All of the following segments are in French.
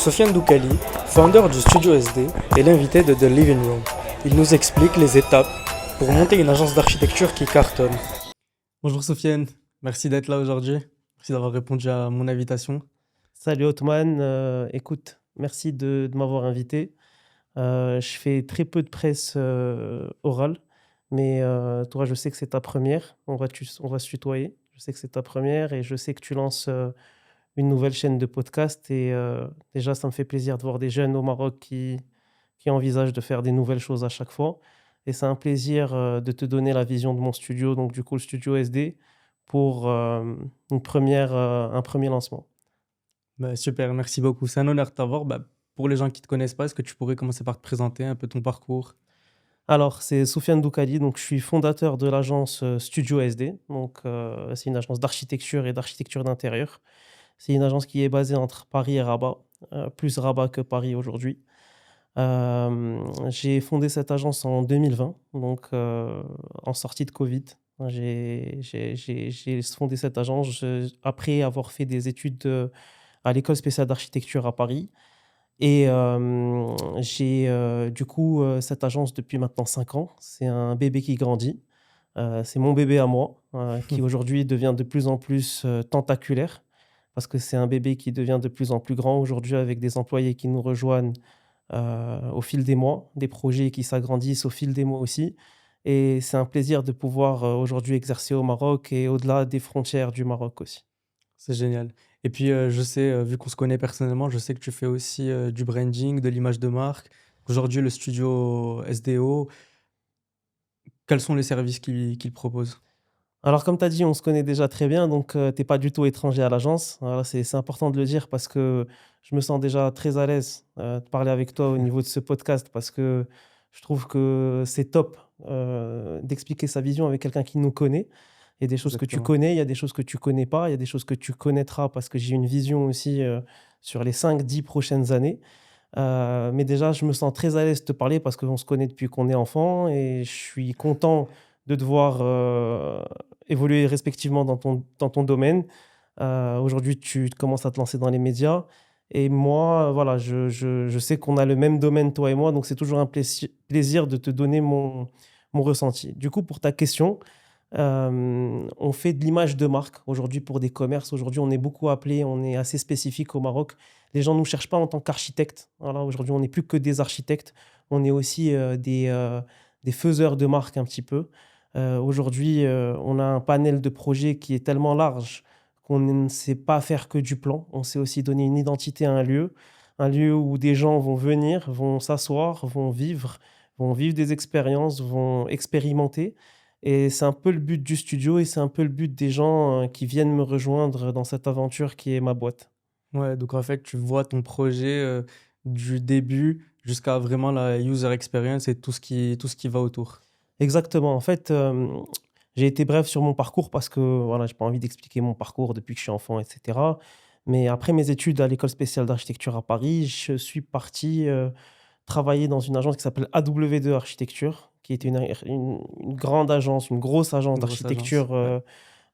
Sofiane Doukali, founder du Studio SD, est l'invité de The Living Room. Il nous explique les étapes pour monter une agence d'architecture qui cartonne. Bonjour Sofiane, merci d'être là aujourd'hui. Merci d'avoir répondu à mon invitation. Salut Otman, écoute, merci de m'avoir invité. Je fais très peu de presse orale, mais toi, je sais que c'est ta première. On va se tutoyer. Je sais que c'est ta première et je sais que tu lances une nouvelle chaîne de podcast. Et déjà, ça me fait plaisir de voir des jeunes au Maroc qui envisagent de faire des nouvelles choses à chaque fois. Et c'est un plaisir de te donner la vision de mon studio, donc du coup, le studio SD, pour un premier lancement. Super, merci beaucoup. C'est un honneur de t'avoir. Pour les gens qui ne te connaissent pas, est-ce que tu pourrais commencer par te présenter un peu ton parcours? Alors, c'est Soufiane Doukali, donc je suis fondateur de l'agence Studio SD. Donc, c'est une agence d'architecture et d'architecture d'intérieur. C'est une agence qui est basée entre Paris et Rabat, plus Rabat que Paris aujourd'hui. J'ai fondé cette agence en 2020, donc en sortie de Covid. J'ai fondé cette agence après avoir fait des études à l'école spéciale d'architecture à Paris. Et j'ai du coup cette agence depuis maintenant 5 ans. C'est un bébé qui grandit. C'est mon bébé à moi, qui aujourd'hui devient de plus en plus tentaculaire, parce que c'est un bébé qui devient de plus en plus grand aujourd'hui avec des employés qui nous rejoignent au fil des mois, des projets qui s'agrandissent au fil des mois aussi. Et c'est un plaisir de pouvoir aujourd'hui exercer au Maroc et au-delà des frontières du Maroc aussi. C'est génial. Et puis, je sais, vu qu'on se connaît personnellement, je sais que tu fais aussi du branding, de l'image de marque. Aujourd'hui, le studio SDO, quels sont les services qu'il propose? Alors, comme tu as dit, on se connaît déjà très bien, donc tu n'es pas du tout étranger à l'agence. Voilà, c'est important de le dire parce que je me sens déjà très à l'aise de parler avec toi au niveau de ce podcast parce que je trouve que c'est top d'expliquer sa vision avec quelqu'un qui nous connaît. Il y a des choses que tu Exactement. connais, il y a des choses que tu connais pas, il y a des choses que tu connaîtras parce que j'ai une vision aussi sur les 5 10 prochaines années. Mais déjà, je me sens très à l'aise de te parler parce qu'on se connaît depuis qu'on est enfant et je suis content de te voir évoluer respectivement dans ton domaine. Aujourd'hui, tu commences à te lancer dans les médias. Et moi, voilà, je sais qu'on a le même domaine, toi et moi, donc c'est toujours un plaisir de te donner mon ressenti. Du coup, pour ta question, on fait de l'image de marque aujourd'hui pour des commerces. Aujourd'hui, on est beaucoup appelé, on est assez spécifique au Maroc. Les gens ne nous cherchent pas en tant qu'architectes. Voilà, aujourd'hui, on n'est plus que des architectes. On est aussi des faiseurs de marque un petit peu. Aujourd'hui, on a un panel de projets qui est tellement large qu'on ne sait pas faire que du plan. On sait aussi donner une identité à un lieu où des gens vont venir, vont s'asseoir, vont vivre des expériences, vont expérimenter. Et c'est un peu le but du studio et c'est un peu le but des gens qui viennent me rejoindre dans cette aventure qui est ma boîte. Ouais, donc en fait, tu vois ton projet du début jusqu'à vraiment la user experience et tout ce qui va autour. Exactement. En fait, j'ai été bref sur mon parcours parce que voilà, j'ai pas envie d'expliquer mon parcours depuis que je suis enfant, etc. Mais après mes études à l'école spéciale d'architecture à Paris, je suis parti travailler dans une agence qui s'appelle AW2 Architecture, qui était une grande agence, une grosse agence Une grosse agence. d'architecture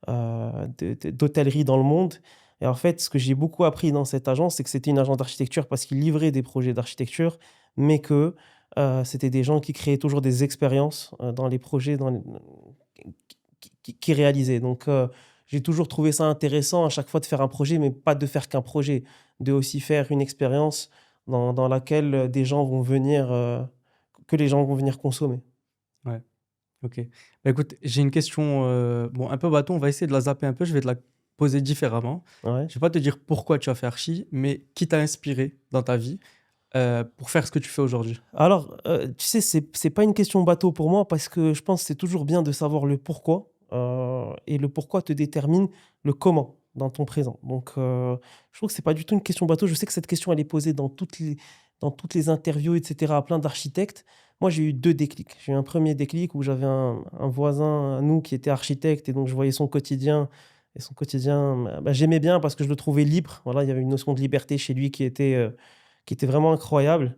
Ouais. d'hôtellerie dans le monde. Et en fait, ce que j'ai beaucoup appris dans cette agence, c'est que c'était une agence d'architecture parce qu'ils livraient des projets d'architecture, mais que c'était des gens qui créaient toujours des expériences dans les projets qui réalisaient. Donc, j'ai toujours trouvé ça intéressant à chaque fois de faire un projet, mais pas de faire qu'un projet, de aussi faire une expérience dans laquelle des gens vont venir, que les gens vont venir consommer. Ouais. Ok. Écoute, j'ai une question bon, un peu bateau, on va essayer de la zapper un peu, je vais te la poser différemment. Ouais. Je vais pas te dire pourquoi tu as fait archi, mais qui t'a inspiré dans ta vie pour faire ce que tu fais aujourd'hui. Alors, tu sais, c'est pas une question bateau pour moi parce que je pense que c'est toujours bien de savoir le pourquoi, et le pourquoi te détermine le comment dans ton présent. Donc, je trouve que c'est pas du tout une question bateau. Je sais que cette question, elle est posée dans toutes les interviews, et cetera, à plein d'architectes. Moi, j'ai eu 2 déclics. J'ai eu un premier déclic où j'avais un voisin à nous qui était architecte et donc je voyais son quotidien et son quotidien, j'aimais bien parce que je le trouvais libre. Voilà, il y avait une notion de liberté chez lui qui était vraiment incroyable.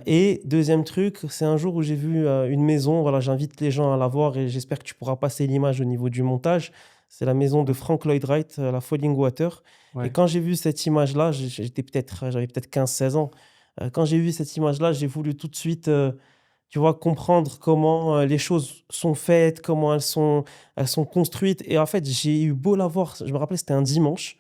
Et deuxième truc, c'est un jour où j'ai vu une maison, voilà, j'invite les gens à la voir et j'espère que tu pourras passer l'image au niveau du montage. C'est la maison de Frank Lloyd Wright, la Falling Water. Et Ouais. quand j'ai vu cette image-là, j'avais peut-être 15, 16 ans. Quand j'ai vu cette image-là, j'ai voulu tout de suite, tu vois, comprendre comment les choses sont faites, comment elles sont construites. Et en fait, j'ai eu beau la voir, je me rappelle, c'était un dimanche.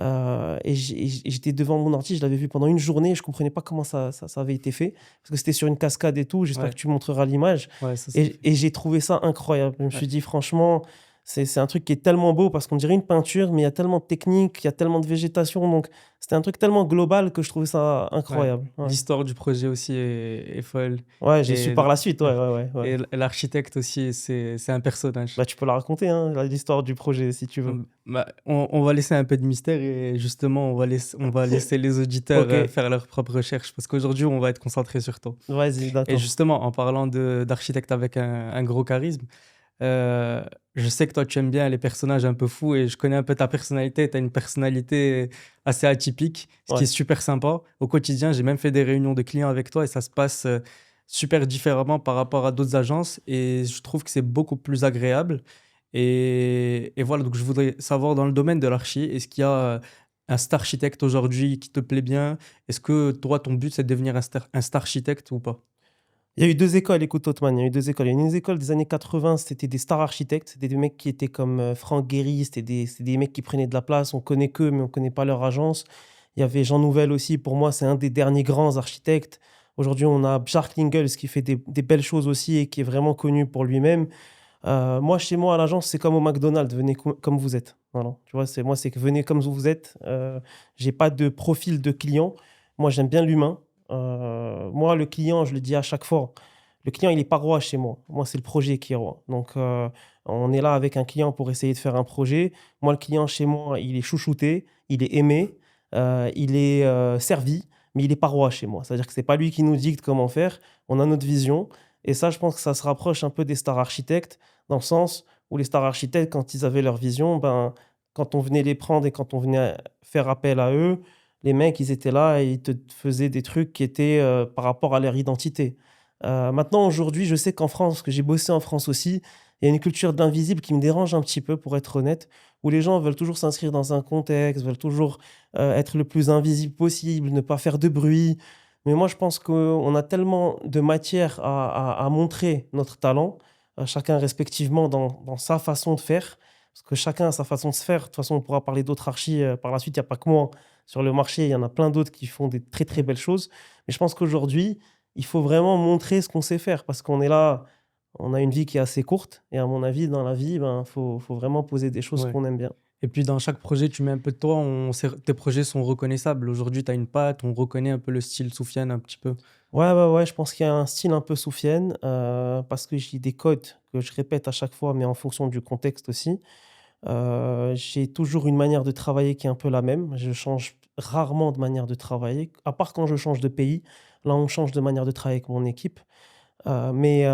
Et j'étais devant mon ordi, je l'avais vu pendant une journée, je comprenais pas comment ça avait été fait, parce que c'était sur une cascade et tout. J'espère Ouais. que tu montreras l'image. Ouais, ça Et, fait. et j'ai trouvé ça incroyable. Je me Ouais. suis dit, franchement, c'est un truc qui est tellement beau, parce qu'on dirait une peinture, mais il y a tellement de technique, il y a tellement de végétation. Donc, c'était un truc tellement global que je trouvais ça Ouais. incroyable. Ouais, L'histoire du projet aussi est folle. ouais, j'ai su Et, par la suite. Ouais, ouais, ouais, ouais. et l'architecte aussi, c'est un personnage. Bah, tu peux la raconter, hein, l'histoire du projet, si tu veux. Bah, on va laisser un peu de mystère et justement, on va laisser les auditeurs Ok, faire leurs propres recherches parce qu'aujourd'hui, on va être concentré sur toi. vas-y, Et d'accord. justement, en parlant d'architecte avec un gros charisme, euh, je sais que toi, tu aimes bien les personnages un peu fous et je connais un peu ta personnalité. Tu as une personnalité assez atypique, ce qui est Ouais. super sympa. Au quotidien, j'ai même fait des réunions de clients avec toi et ça se passe super différemment par rapport à d'autres agences et je trouve que c'est beaucoup plus agréable. Et voilà, donc je voudrais savoir dans le domaine de l'archi, est-ce qu'il y a un star architecte aujourd'hui qui te plaît bien? Est-ce que toi, ton but, c'est de devenir un star architecte ou pas? Il y a eu 2 écoles, écoute Hautemann, il y a eu 2 écoles. Il y a une école des années 80, c'était des stars architectes, c'était des mecs qui étaient comme, Franck Gehry, c'était des mecs qui prenaient de la place, on connaît qu'eux, mais on connaît pas leur agence. Il y avait Jean Nouvel aussi, pour moi, c'est un des derniers grands architectes. Aujourd'hui, on a Bjarke Ingels qui fait des belles choses aussi et qui est vraiment connu pour lui-même. Moi, chez moi, à l'agence, c'est comme au McDonald's, venez comme vous êtes. Voilà, tu vois? C'est que venez comme vous êtes. J'ai pas de profil de client. Moi, j'aime bien l'humain. Moi, le client, je le dis à chaque fois, le client, il est pas roi chez moi. Moi, c'est le projet qui est roi. Donc, on est là avec un client pour essayer de faire un projet. Moi, le client chez moi, il est chouchouté, il est aimé, il est, servi, mais il est pas roi chez moi. C'est-à-dire que c'est pas lui qui nous dicte comment faire. On a notre vision et ça, je pense que ça se rapproche un peu des stars architectes dans le sens où les stars architectes, quand ils avaient leur vision, ben, quand on venait les prendre et quand on venait faire appel à eux, les mecs, ils étaient là et ils te faisaient des trucs qui étaient par rapport à leur identité. Maintenant, aujourd'hui, je sais qu'en France, que j'ai bossé en France aussi, il y a une culture de l'invisible qui me dérange un petit peu, pour être honnête, où les gens veulent toujours s'inscrire dans un contexte, veulent toujours être le plus invisible possible, ne pas faire de bruit. Mais moi, je pense qu'on a tellement de matière à montrer notre talent, chacun respectivement dans sa façon de faire, parce que chacun a sa façon de se faire. De toute façon, on pourra parler d'autres archis par la suite, il n'y a pas que moi. Sur le marché, il y en a plein d'autres qui font des très très belles choses. Mais je pense qu'aujourd'hui, il faut vraiment montrer ce qu'on sait faire, parce qu'on est là, on a une vie qui est assez courte. Et à mon avis, dans la vie, ben, faut vraiment poser des choses Ouais. qu'on aime bien. Et puis dans chaque projet, tu mets un peu de toi, tes projets sont reconnaissables. Aujourd'hui, tu as une patte, on reconnaît un peu le style Soufiane un petit peu. Ouais, ouais, ouais, je pense qu'il y a un style un peu Soufiane, parce que j'ai des codes que je répète à chaque fois, mais en fonction du contexte aussi. J'ai toujours une manière de travailler qui est un peu la même. Je change rarement de manière de travailler, à part quand je change de pays. Là, on change de manière de travailler avec mon équipe. Mais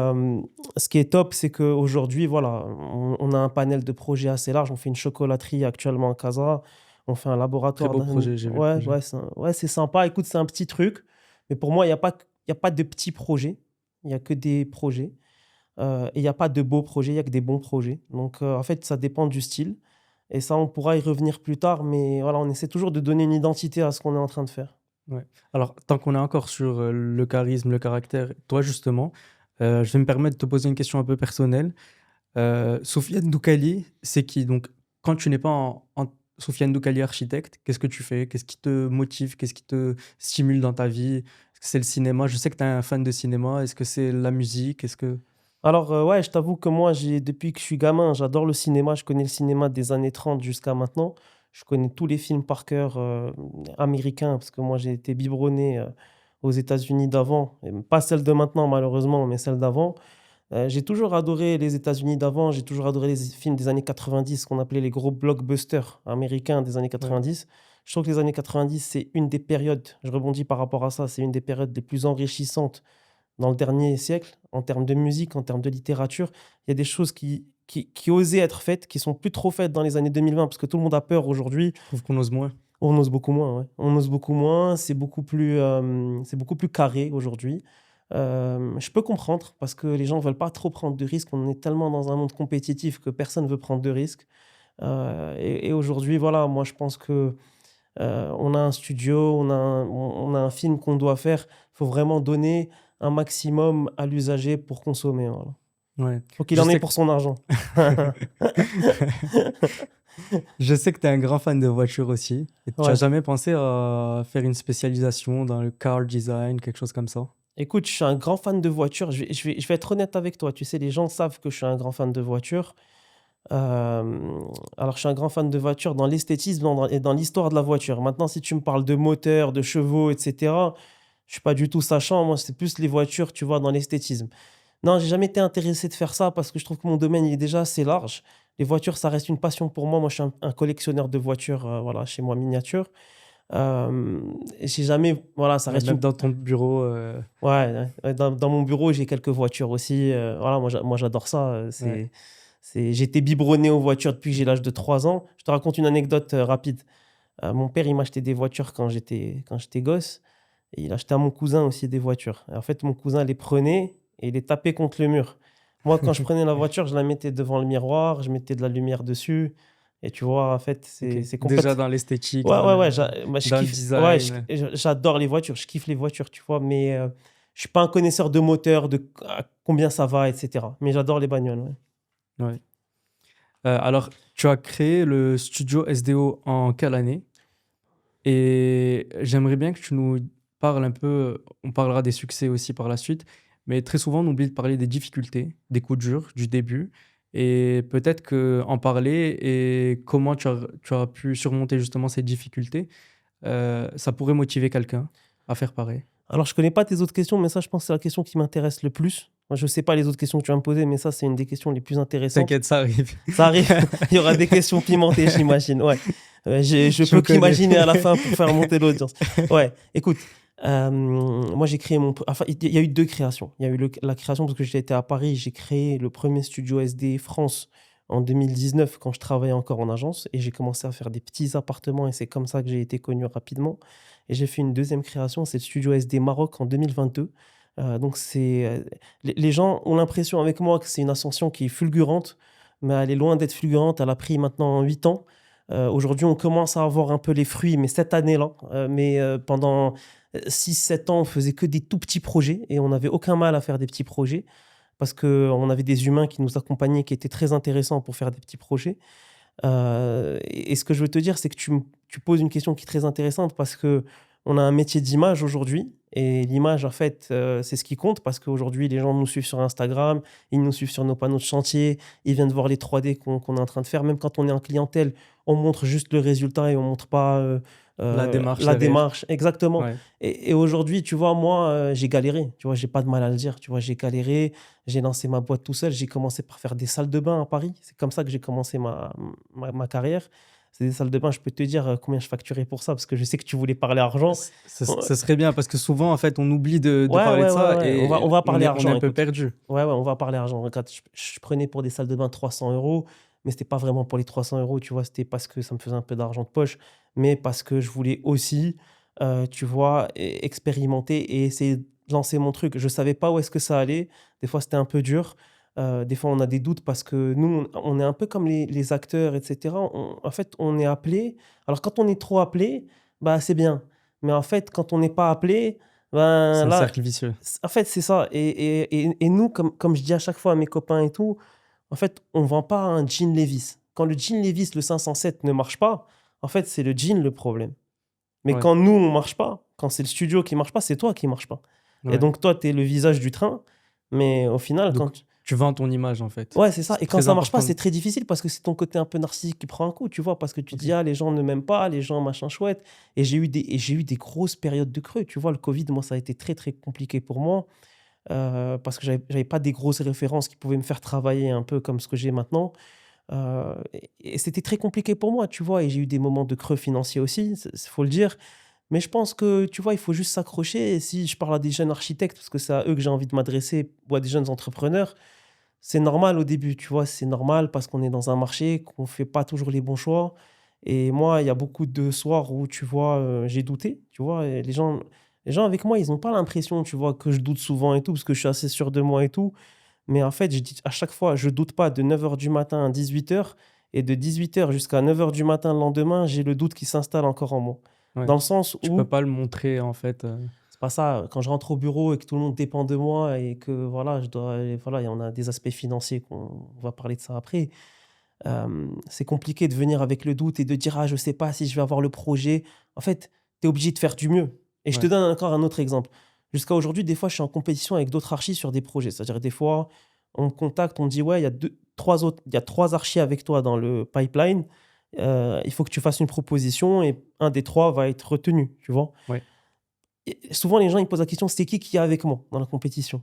ce qui est top, c'est qu'aujourd'hui, voilà, on a un panel de projets assez large. On fait une chocolaterie actuellement à Casa. On fait un Très laboratoire beau projet, j'ai vu le ouais, projet. ouais, ouais, c'est sympa. Écoute, c'est un petit truc, mais pour moi, il y a pas de petits projets. Il y a que des projets. Et il y a pas de beaux projets, il y a que des bons projets. Donc, en fait, ça dépend du style et ça, on pourra y revenir plus tard, mais voilà, on essaie toujours de donner une identité à ce qu'on est en train de faire. Ouais. Alors, tant qu'on est encore sur le charisme, le caractère, toi justement, je vais me permettre de te poser une question un peu personnelle. Soufiane Doukali, c'est qui? Donc, quand tu n'es pas en Soufiane Doukali architecte, qu'est-ce que tu fais? Qu'est-ce qui te motive? Qu'est-ce qui te stimule dans ta vie? Est-ce que c'est le cinéma? Je sais que tu es un fan de cinéma. Est-ce que c'est la musique? Est-ce que... Alors, ouais, je t'avoue que moi, depuis que je suis gamin, j'adore le cinéma. Je connais le cinéma des années 30 jusqu'à maintenant. Je connais tous les films par cœur, américains, parce que moi, j'ai été biberonné, aux États-Unis d'avant, et pas celle de maintenant malheureusement, mais celle d'avant. J'ai toujours adoré les États-Unis d'avant, j'ai toujours adoré les films des années 90, qu'on appelait les gros blockbusters américains des années Ouais. 90. Je trouve que les années 90, c'est une des périodes, je rebondis par rapport à ça, c'est une des périodes les plus enrichissantes dans le dernier siècle, en termes de musique, en termes de littérature. Il y a des choses qui osaient être faites, qui sont plus trop faites dans les années 2020, parce que tout le monde a peur aujourd'hui. Je trouve qu'on ose moins. On ose beaucoup moins, ouais. On ose beaucoup moins, c'est beaucoup plus carré aujourd'hui. Je peux comprendre parce que les gens veulent pas trop prendre de risques. On est tellement dans un monde compétitif que personne veut prendre de risques. Et aujourd'hui, voilà, moi, je pense que on a un studio, on a un film qu'on doit faire. Il faut vraiment donner un maximum à l'usager pour consommer. Voilà. Ouais. Faut qu'il Je en ait sais pour que son argent. je sais que tu es un grand fan de voitures aussi. Et tu as Ouais. jamais pensé à faire une spécialisation dans le car design, quelque chose comme ça? Écoute, je suis un grand fan de voitures. Je vais être honnête avec toi. Tu sais, les gens savent que je suis un grand fan de voitures. Alors, je suis un grand fan de voitures dans l'esthétisme et dans l'histoire de la voiture. Maintenant, si tu me parles de moteur, de chevaux, etc., je suis pas du tout sachant. Moi, c'est plus les voitures, tu vois, dans l'esthétisme. Non, j'ai jamais été intéressé de faire ça parce que je trouve que mon domaine il est déjà assez large. Les voitures, ça reste une passion pour moi. Moi, je suis un collectionneur de voitures, voilà, chez moi, miniature. Et j'ai jamais, voilà, ça Ouais, reste même une. dans ton bureau, Ouais, ouais, ouais, dans mon bureau, j'ai quelques voitures aussi. Voilà, moi, j'adore ça. ouais. J'ai été biberonné aux voitures depuis que j'ai l'âge de 3 ans. Je te raconte une anecdote rapide. Mon père, il m'achetait des voitures quand j'étais gosse. Et il achetait à mon cousin aussi des voitures. Et en fait, mon cousin les prenait et les tapait contre le mur. Moi, quand je prenais la voiture, je la mettais devant le miroir, je mettais de la lumière dessus. Et tu vois, en fait, Ok. c'est Déjà complète. dans l'esthétique, Ouais, ouais, ouais, moi, je dans le kiffe. Ouais, design. j'adore les voitures, je kiffe les voitures, tu vois. Mais je suis pas un connaisseur de moteur, de combien ça va, etc. Mais j'adore les bagnoles. Ouais. Ouais. Alors, tu as créé le studio SDO en quelle année? Et j'aimerais bien que tu nous parles un peu, on parlera des succès aussi par la suite, mais très souvent on oublie de parler des difficultés, des coups durs, du début, et peut-être que en parler et comment tu as pu surmonter justement ces difficultés, ça pourrait motiver quelqu'un à faire pareil. Alors, je connais pas tes autres questions, mais ça, je pense que c'est la question qui m'intéresse le plus. Moi, je sais pas les autres questions que tu vas me poser, mais ça, c'est une des questions les plus intéressantes. T'inquiète, ça arrive. Ça arrive, il y aura des questions pimentées, j'imagine. Ouais. Je Je peux me connais. qu'imaginer à la fin pour faire monter l'audience. Ouais, écoute, moi j'ai créé Enfin, il y a eu deux créations. Il y a eu la création parce que j'étais à Paris, j'ai créé le premier studio SD France en 2019 quand je travaillais encore en agence et j'ai commencé à faire des petits appartements et c'est comme ça que j'ai été connu rapidement. Et j'ai fait une deuxième création, c'est le studio SD Maroc en 2022. Donc les gens ont l'impression avec moi que c'est une ascension qui est fulgurante, mais elle est loin d'être fulgurante. Elle a pris maintenant 8 ans. Aujourd'hui, on commence à avoir un peu les fruits, mais cette année-là. Mais pendant 6-7 ans, on faisait que des tout petits projets et on n'avait aucun mal à faire des petits projets parce qu'on avait des humains qui nous accompagnaient, qui étaient très intéressants pour faire des petits projets. Et ce que je veux te dire, c'est que tu poses une question qui est très intéressante parce que on a un métier d'image aujourd'hui. Et l'image, en fait, c'est ce qui compte parce qu'aujourd'hui, les gens nous suivent sur Instagram, ils nous suivent sur nos panneaux de chantier, ils viennent voir les 3D qu'on est en train de faire. Même quand on est en clientèle, on montre juste le résultat et on montre pas La démarche la derrière. démarche. Exactement. Ouais. Et aujourd'hui, tu vois, moi, j'ai galéré. Tu vois, j'ai pas de mal à le dire. Tu vois, j'ai galéré. J'ai lancé ma boîte tout seul. J'ai commencé par faire des salles de bain à Paris. C'est comme ça que j'ai commencé ma carrière. C'est des salles de bain. Je peux te dire combien je facturais pour ça parce que je sais que tu voulais parler argent. Ce serait bien parce que souvent, en fait, on oublie de Ouais, parler de ouais, ouais, ça ouais. On va, et on va on parler est argent, un peu écoute. perdu. Ouais, ouais, on va parler argent. Regarde, je prenais pour des salles de bain 300 euros, mais c'était pas vraiment pour les 300 euros, tu vois, c'était parce que ça me faisait un peu d'argent de poche, mais parce que je voulais aussi, tu vois, expérimenter et essayer de lancer mon truc. Je savais pas où est-ce que ça allait. Des fois, c'était un peu dur. Des fois, on a des doutes parce que nous, on est un peu comme les acteurs, etc. En fait, on est appelé. Alors, quand on est trop appelé, bah, c'est bien. Mais en fait, quand on n'est pas appelé, C'est ben un là, cercle vicieux. en fait, c'est ça. Et nous, comme je dis à chaque fois à mes copains et tout, en fait, on vend pas un jean Levi's. Quand le jean Levi's, le 507, ne marche pas, en fait, c'est le jean le problème. Mais Ouais, quand nous, on marche pas, quand c'est le studio qui marche pas, c'est toi qui marche pas. Et ouais. donc, toi, tu es le visage du train. Mais au final, Donc, tu vends ton image, en fait. ouais, c'est ça. C'est Et quand très ça marche pas, important. c'est très difficile parce que c'est ton côté un peu narcissique qui prend un coup, tu vois, parce que tu Ok. dis, ah, les gens ne m'aiment pas, les gens machin chouette. Et j'ai eu des grosses périodes de creux. Tu vois, le Covid, moi, ça a été très, très compliqué pour moi parce que j'avais pas des grosses références qui pouvaient me faire travailler un peu comme ce que j'ai maintenant. Et c'était très compliqué pour moi, tu vois. Et j'ai eu des moments de creux financiers aussi, il faut le dire. Mais je pense que, tu vois, il faut juste s'accrocher. Et si je parle à des jeunes architectes, parce que c'est à eux que j'ai envie de m'adresser, ou à des jeunes entrepreneurs, c'est normal au début, tu vois. C'est normal parce qu'on est dans un marché, qu'on ne fait pas toujours les bons choix. Et moi, il y a beaucoup de soirs où, tu vois, j'ai douté, tu vois. Et les gens avec moi, ils n'ont pas l'impression, tu vois, que je doute souvent et tout, parce que je suis assez sûr de moi et tout. Mais en fait, je dis à chaque fois, je doute pas de 9 heures du matin à 18 heures. Et de 18h jusqu'à 9h du matin le lendemain, j'ai le doute qui s'installe encore en moi. Ouais. Dans le sens Tu peux où, pas le montrer, en fait. c'est pas ça, quand je rentre au bureau et que tout le monde dépend de moi et que voilà, voilà, et on a des aspects financiers on va parler de ça après. C'est compliqué de venir avec le doute et de dire: «Ah, je sais pas si je vais avoir le projet». En fait, tu es obligé de faire du mieux. Et je te Ouais. donne encore un autre exemple. Jusqu'à aujourd'hui, des fois, je suis en compétition avec d'autres archis sur des projets. C'est-à-dire, des fois, on me contacte, on me dit: «Ouais, il y a 3 archis avec toi dans le pipeline, il faut que tu fasses une proposition et un des 3 va être retenu», tu vois? Ouais. Et souvent, les gens, ils me posent la question: «C'est qui est avec moi dans la compétition?»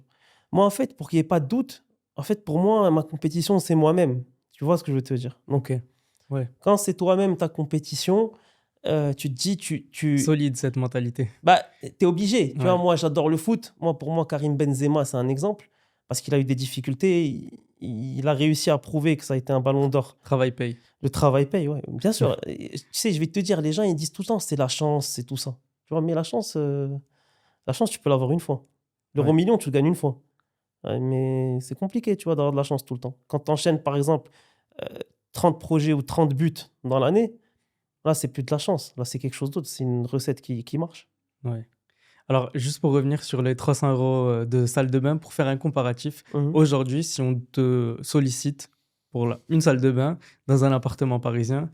Moi, en fait, pour qu'il y ait pas de doute, en fait, pour moi, ma compétition, c'est moi-même. Tu vois ce que je veux te dire? Donc, Ok. Ouais. quand c'est toi-même ta compétition, tu te dis, Solide, cette mentalité. bah, tu es obligé. Tu vois, Ouais. moi, j'adore le foot. Moi, pour moi, Karim Benzema, c'est un exemple parce qu'il a eu des difficultés. Il a réussi à prouver que ça a été un ballon d'or. Travail paye. Le travail paye, ouais. Bien sûr. Et tu sais, je vais te dire, les gens, ils disent tout le temps, c'est la chance, c'est tout ça. Tu vois, mais la chance, tu peux l'avoir une fois. L'euro Ouais. million, tu le gagnes une fois. Ouais, mais c'est compliqué, tu vois, d'avoir de la chance tout le temps. Quand tu enchaînes, par exemple, euh, 30 projets ou 30 buts dans l'année, là, c'est plus de la chance. Là, c'est quelque chose d'autre. C'est une recette qui marche. Ouais. Alors, juste pour revenir sur les 300 euros de salle de bain, pour faire un comparatif, Mhm. aujourd'hui, si on te sollicite pour une salle de bain dans un appartement parisien,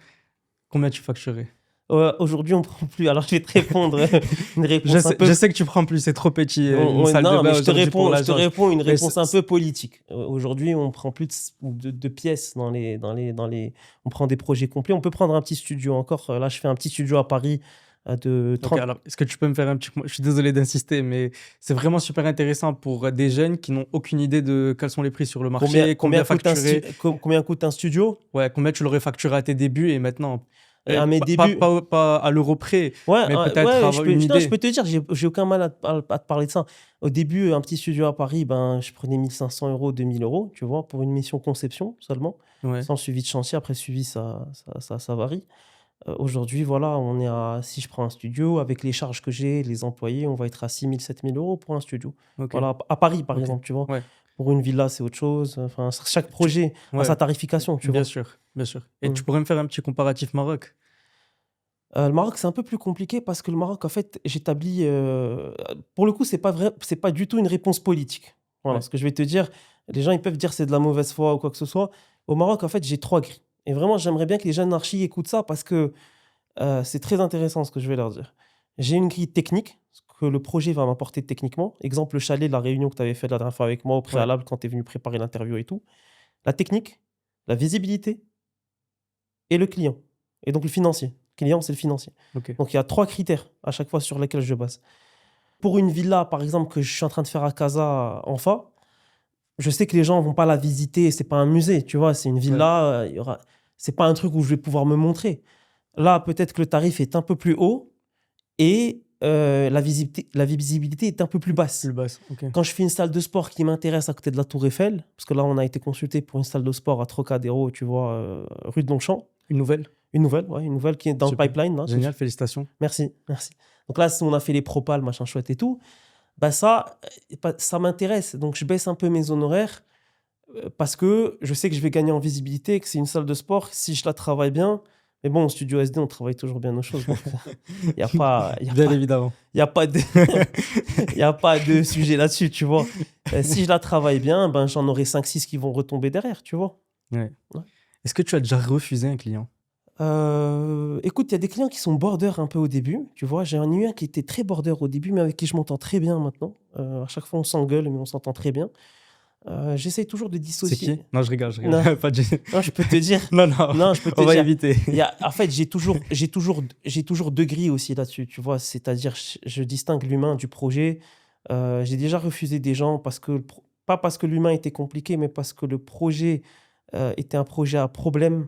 combien tu facturerais? Aujourd'hui, on prend plus. Alors, je vais te répondre une Je réponse un sais, peu. je sais que tu prends plus, c'est trop petit, une salle de Non, mais bain aujourd'hui pour je te l'agence. réponds une Mais réponse un peu politique. Aujourd'hui, on prend plus de pièces on prend des projets complets. On peut prendre un petit studio encore. Là, je fais un petit studio à Paris de Ok, 30. alors, est-ce que tu peux me faire un petit... Je suis désolé d'insister, mais c'est vraiment super intéressant pour des jeunes qui n'ont aucune idée de quels sont les prix sur le marché, combien facturer, Combien coûte un studio? ouais, combien tu l'aurais facturé à tes débuts et maintenant. À mes débuts. Pas à l'euro près, Ouais, mais peut-être ouais, avoir une non, je idée. peux te dire, j'ai aucun mal à te parler de ça. Au début, un petit studio à Paris, ben, je prenais 1500 euros, 2000 euros, tu vois, pour une mission conception seulement, Ouais, sans suivi de chantier. Après, suivi, ça varie. Aujourd'hui, voilà, si je prends un studio, avec les charges que j'ai, les employés, on va être à 6000, 7000 euros pour un studio. ok, Voilà, à Paris, par ok, exemple, tu vois. ouais. Pour une villa, c'est autre chose. Enfin, chaque Tu... projet a Ouais, sa tarification, tu bien vois. sûr, bien sûr. Et Mm. tu pourrais me faire un petit comparatif Maroc? Le Maroc, c'est un peu plus compliqué parce que le Maroc, en fait, pour le coup, c'est pas vrai, c'est pas du tout une réponse politique. Voilà, Ouais, ce que je vais te dire. Les gens, ils peuvent dire c'est de la mauvaise foi ou quoi que ce soit. Au Maroc, en fait, j'ai 3 grilles. Et vraiment, j'aimerais bien que les jeunes archis écoutent ça parce que c'est très intéressant ce que je vais leur dire. J'ai une grille technique, ce que le projet va m'apporter techniquement. Exemple, le chalet, la réunion que tu avais fait la dernière fois avec moi au ouais, préalable quand tu es venu préparer l'interview et tout. La technique, la visibilité et le client. Et donc le financier. Le client, c'est le financier. ok. Donc il y a 3 critères à chaque fois sur lesquels je base. Pour une villa, par exemple, que je suis en train de faire à Casa en Fa, je sais que les gens vont pas la visiter, c'est pas un musée, tu vois, c'est une Ouais, villa, c'est pas un truc où je vais pouvoir me montrer. Là, peut-être que le tarif est un peu plus haut et la visibilité est un peu plus basse. plus basse, ok. Quand je fais une salle de sport qui m'intéresse à côté de la Tour Eiffel, parce que là, on a été consulté pour une salle de sport à Trocadéro, tu vois, rue de Longchamp, Une nouvelle? une nouvelle qui est dans le Super. pipeline, là. Génial, félicitations. Merci, merci. Donc là, on a fait les propals, machin chouette et tout. Bah ça, ça m'intéresse. Donc je baisse un peu mes honoraires parce que je sais que je vais gagner en visibilité, que c'est une salle de sport, si je la travaille bien. Mais bon, au studio SD, on travaille toujours bien nos choses. Donc il n'y a pas, y a Bien pas, évidemment. y a pas de, y a pas de sujet là-dessus, tu vois. Si je la travaille bien, ben, j'en aurai 5 6 qui vont retomber derrière, tu vois. Ouais. Ouais. Est-ce que tu as déjà refusé un client? Écoute, il y a des clients qui sont border un peu au début, tu vois. J'ai eu un qui était très border au début, mais avec qui je m'entends très bien maintenant. À chaque fois, on s'engueule, mais on s'entend très bien. J'essaye toujours de C'est qui? dissocier. Non, je rigole, je Non, rigole. Pas de... non, je peux te dire. Non, non, Non, je peux te on va dire. éviter. En fait, j'ai toujours 2 grilles aussi là-dessus, tu vois. C'est-à-dire, je distingue l'humain du projet. J'ai déjà refusé des gens pas parce que l'humain était compliqué, mais parce que le projet était un projet à problème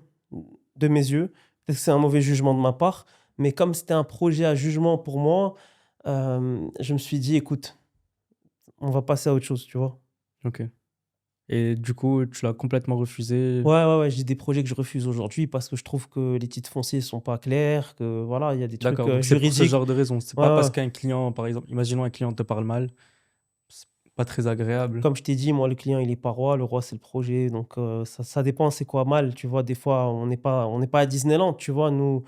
de mes yeux. Peut-être que c'est un mauvais jugement de ma part, mais comme c'était un projet à jugement pour moi, je me suis dit, écoute, on va passer à autre chose, tu vois. Ok. Et du coup, tu l'as complètement refusé. Ouais, j'ai des projets que je refuse aujourd'hui parce que je trouve que les titres fonciers sont pas clairs, que voilà, il y a des trucs D'accord, donc c'est pour ce juridiques. genre de raison. C'est Ouais, pas ouais. parce qu'un client, par exemple, imaginons un client te parle mal, pas très agréable. Comme je t'ai dit, moi, le client, il est pas roi, le roi, c'est le projet. Donc, ça dépend, c'est quoi mal. Tu vois, des fois, on n'est pas à Disneyland, tu vois. Nous,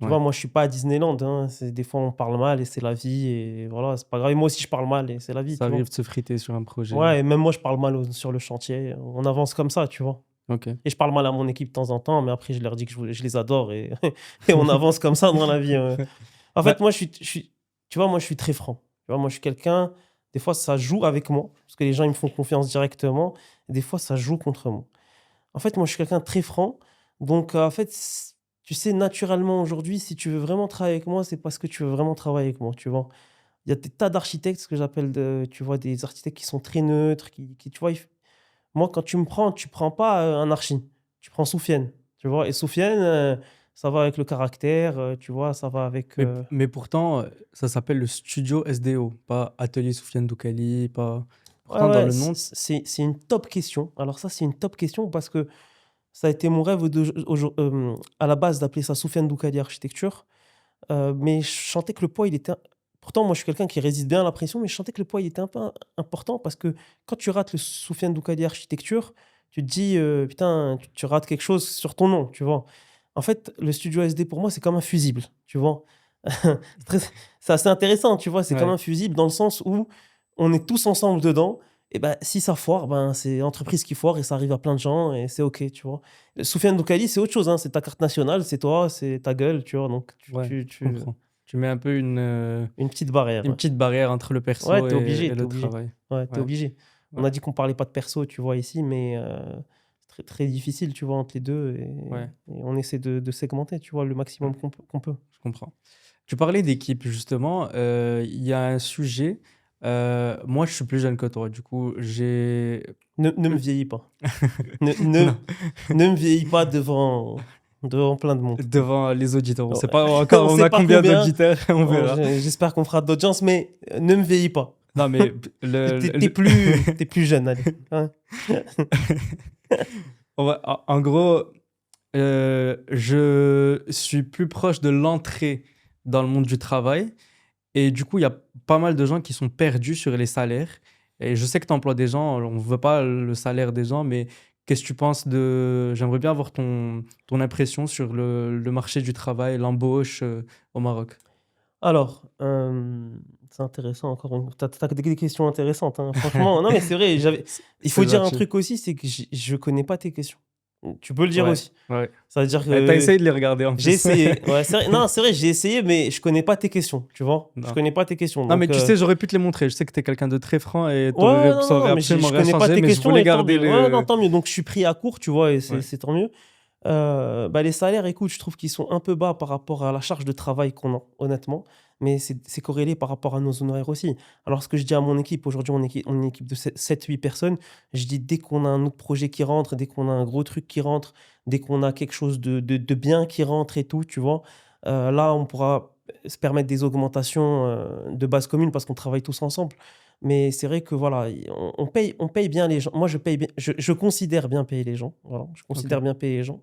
tu vois, Ouais, moi, je suis pas à Disneyland, hein. Des fois, on parle mal et c'est la vie. Et voilà, c'est pas grave. Et moi aussi, je parle mal et c'est la vie, ça tu vois. arrive de se friter sur un projet. Ouais, et même moi, je parle mal sur le chantier. On avance comme ça, tu vois. Ok. Et je parle mal à mon équipe de temps en temps, mais après, je leur dis que je les adore et, et on avance comme ça dans la vie. En Bah, fait, moi, tu vois, moi, je suis très franc. Tu vois, moi, je suis quelqu'un, des fois, ça joue avec moi, parce que les gens, ils me font confiance directement, et des fois, ça joue contre moi. En fait, moi, je suis quelqu'un de très franc. Donc, en fait, tu sais, naturellement, aujourd'hui, si tu veux vraiment travailler avec moi, c'est parce que tu veux vraiment travailler avec moi, tu vois. Il y a des tas d'architectes, ce que j'appelle, tu vois, des architectes qui sont très neutres, tu vois, moi, quand tu me prends, tu prends pas un archi, tu prends Soufiane, tu vois. Et Soufiane, ça va avec le caractère, tu vois, ça va avec. mais pourtant, ça s'appelle le studio SDO, pas Atelier Soufiane Doukali, pas. Ouais, Pourtant, dans ouais, le nom, c'est une top question. Alors, ça, c'est une top question parce que ça a été mon rêve à la base d'appeler ça Soufiane Doukali Architecture. Mais je sentais que le poids, il était. Pourtant, moi, je suis quelqu'un qui résiste bien à la pression, mais je sentais que le poids, il était un peu important parce que quand tu rates le Soufiane Doukali Architecture, tu te dis, putain, tu rates quelque chose sur ton nom, tu vois. En fait, le studio SD, pour moi, c'est comme un fusible, tu vois. C'est c'est assez intéressant, tu vois. C'est comme ouais. un fusible dans le sens où on est tous ensemble dedans. Et ben, si ça foire, ben, c'est l'entreprise qui foire et ça arrive à plein de gens et c'est OK, tu vois. Soufiane Doukali, c'est autre chose, hein. C'est ta carte nationale, c'est toi, c'est ta gueule, tu vois. Donc, Ouais, je comprends. Tu mets un peu une petite barrière. une Ouais, petite barrière entre le ouais, perso t'es et obligé, t'es le obligé. travail. Ouais, t'es Ouais, obligé. On ouais, a dit qu'on parlait pas de perso, tu vois, ici, mais c'est très, très difficile, tu vois, entre les deux. ouais, Et on essaie de segmenter, tu vois, le ouais, maximum qu'on peut. je comprends. Tu parlais d'équipe, justement. Il y a un sujet. Moi, je suis plus jeune que toi. Du coup, j'ai. Ne me vieillis pas. Ne, ne, Non, ne me vieillis pas devant plein de monde. devant les auditeurs. On Ouais. sait pas On encore, on sait a pas combien combien. d'auditeurs, on verra. J'espère qu'on fera d'audience, mais ne me vieillis pas. Non, mais T'es plus jeune, allez. Hein. en gros, je suis plus proche de l'entrée dans le monde du travail. Et du coup, il y a pas mal de gens qui sont perdus sur les salaires. Et je sais que tu emploies des gens, on ne veut pas le salaire des gens, mais qu'est-ce que tu penses de... J'aimerais bien avoir ton impression sur le marché du travail, l'embauche au Maroc. Alors, c'est intéressant encore t'as des questions intéressantes, hein. Franchement, non, mais c'est vrai, il faut C'est dire un gentil. truc aussi, c'est que je connais pas tes questions. Tu peux le dire Ouais, aussi. ouais. Ça veut dire T'as que essayé de les regarder en j'ai plus. essayé. Ouais, c'est vrai. Non, c'est vrai, j'ai essayé, mais je connais pas tes questions, tu vois? Je Non. connais pas tes questions, Non, mais donc tu sais, j'aurais pu te les montrer. Je sais que tu es quelqu'un de très franc et ouais, ouais, non, ça non, non, aurait mais absolument je rien connais pas changé, tes mais je questions voulais et tant garder mieux. Ouais, non, le... tant mieux. Donc je suis pris à court, tu vois? Et c'est Ouais, c'est tant mieux. Bah, les salaires, écoute, je trouve qu'ils sont un peu bas par rapport à la charge de travail qu'on a, honnêtement. Mais c'est corrélé par rapport à nos honoraires aussi. Alors, ce que je dis à mon équipe, aujourd'hui, on est une équipe de 7-8 personnes. Je dis, dès qu'on a un autre projet qui rentre, dès qu'on a un gros truc qui rentre, dès qu'on a quelque chose de bien qui rentre et tout, tu vois, là, on pourra se permettre des augmentations de base commune parce qu'on travaille tous ensemble. Mais c'est vrai que voilà, on paye bien les gens. Moi, je paye bien, je considère bien payer les gens. Voilà, je ok. considère bien payer les gens.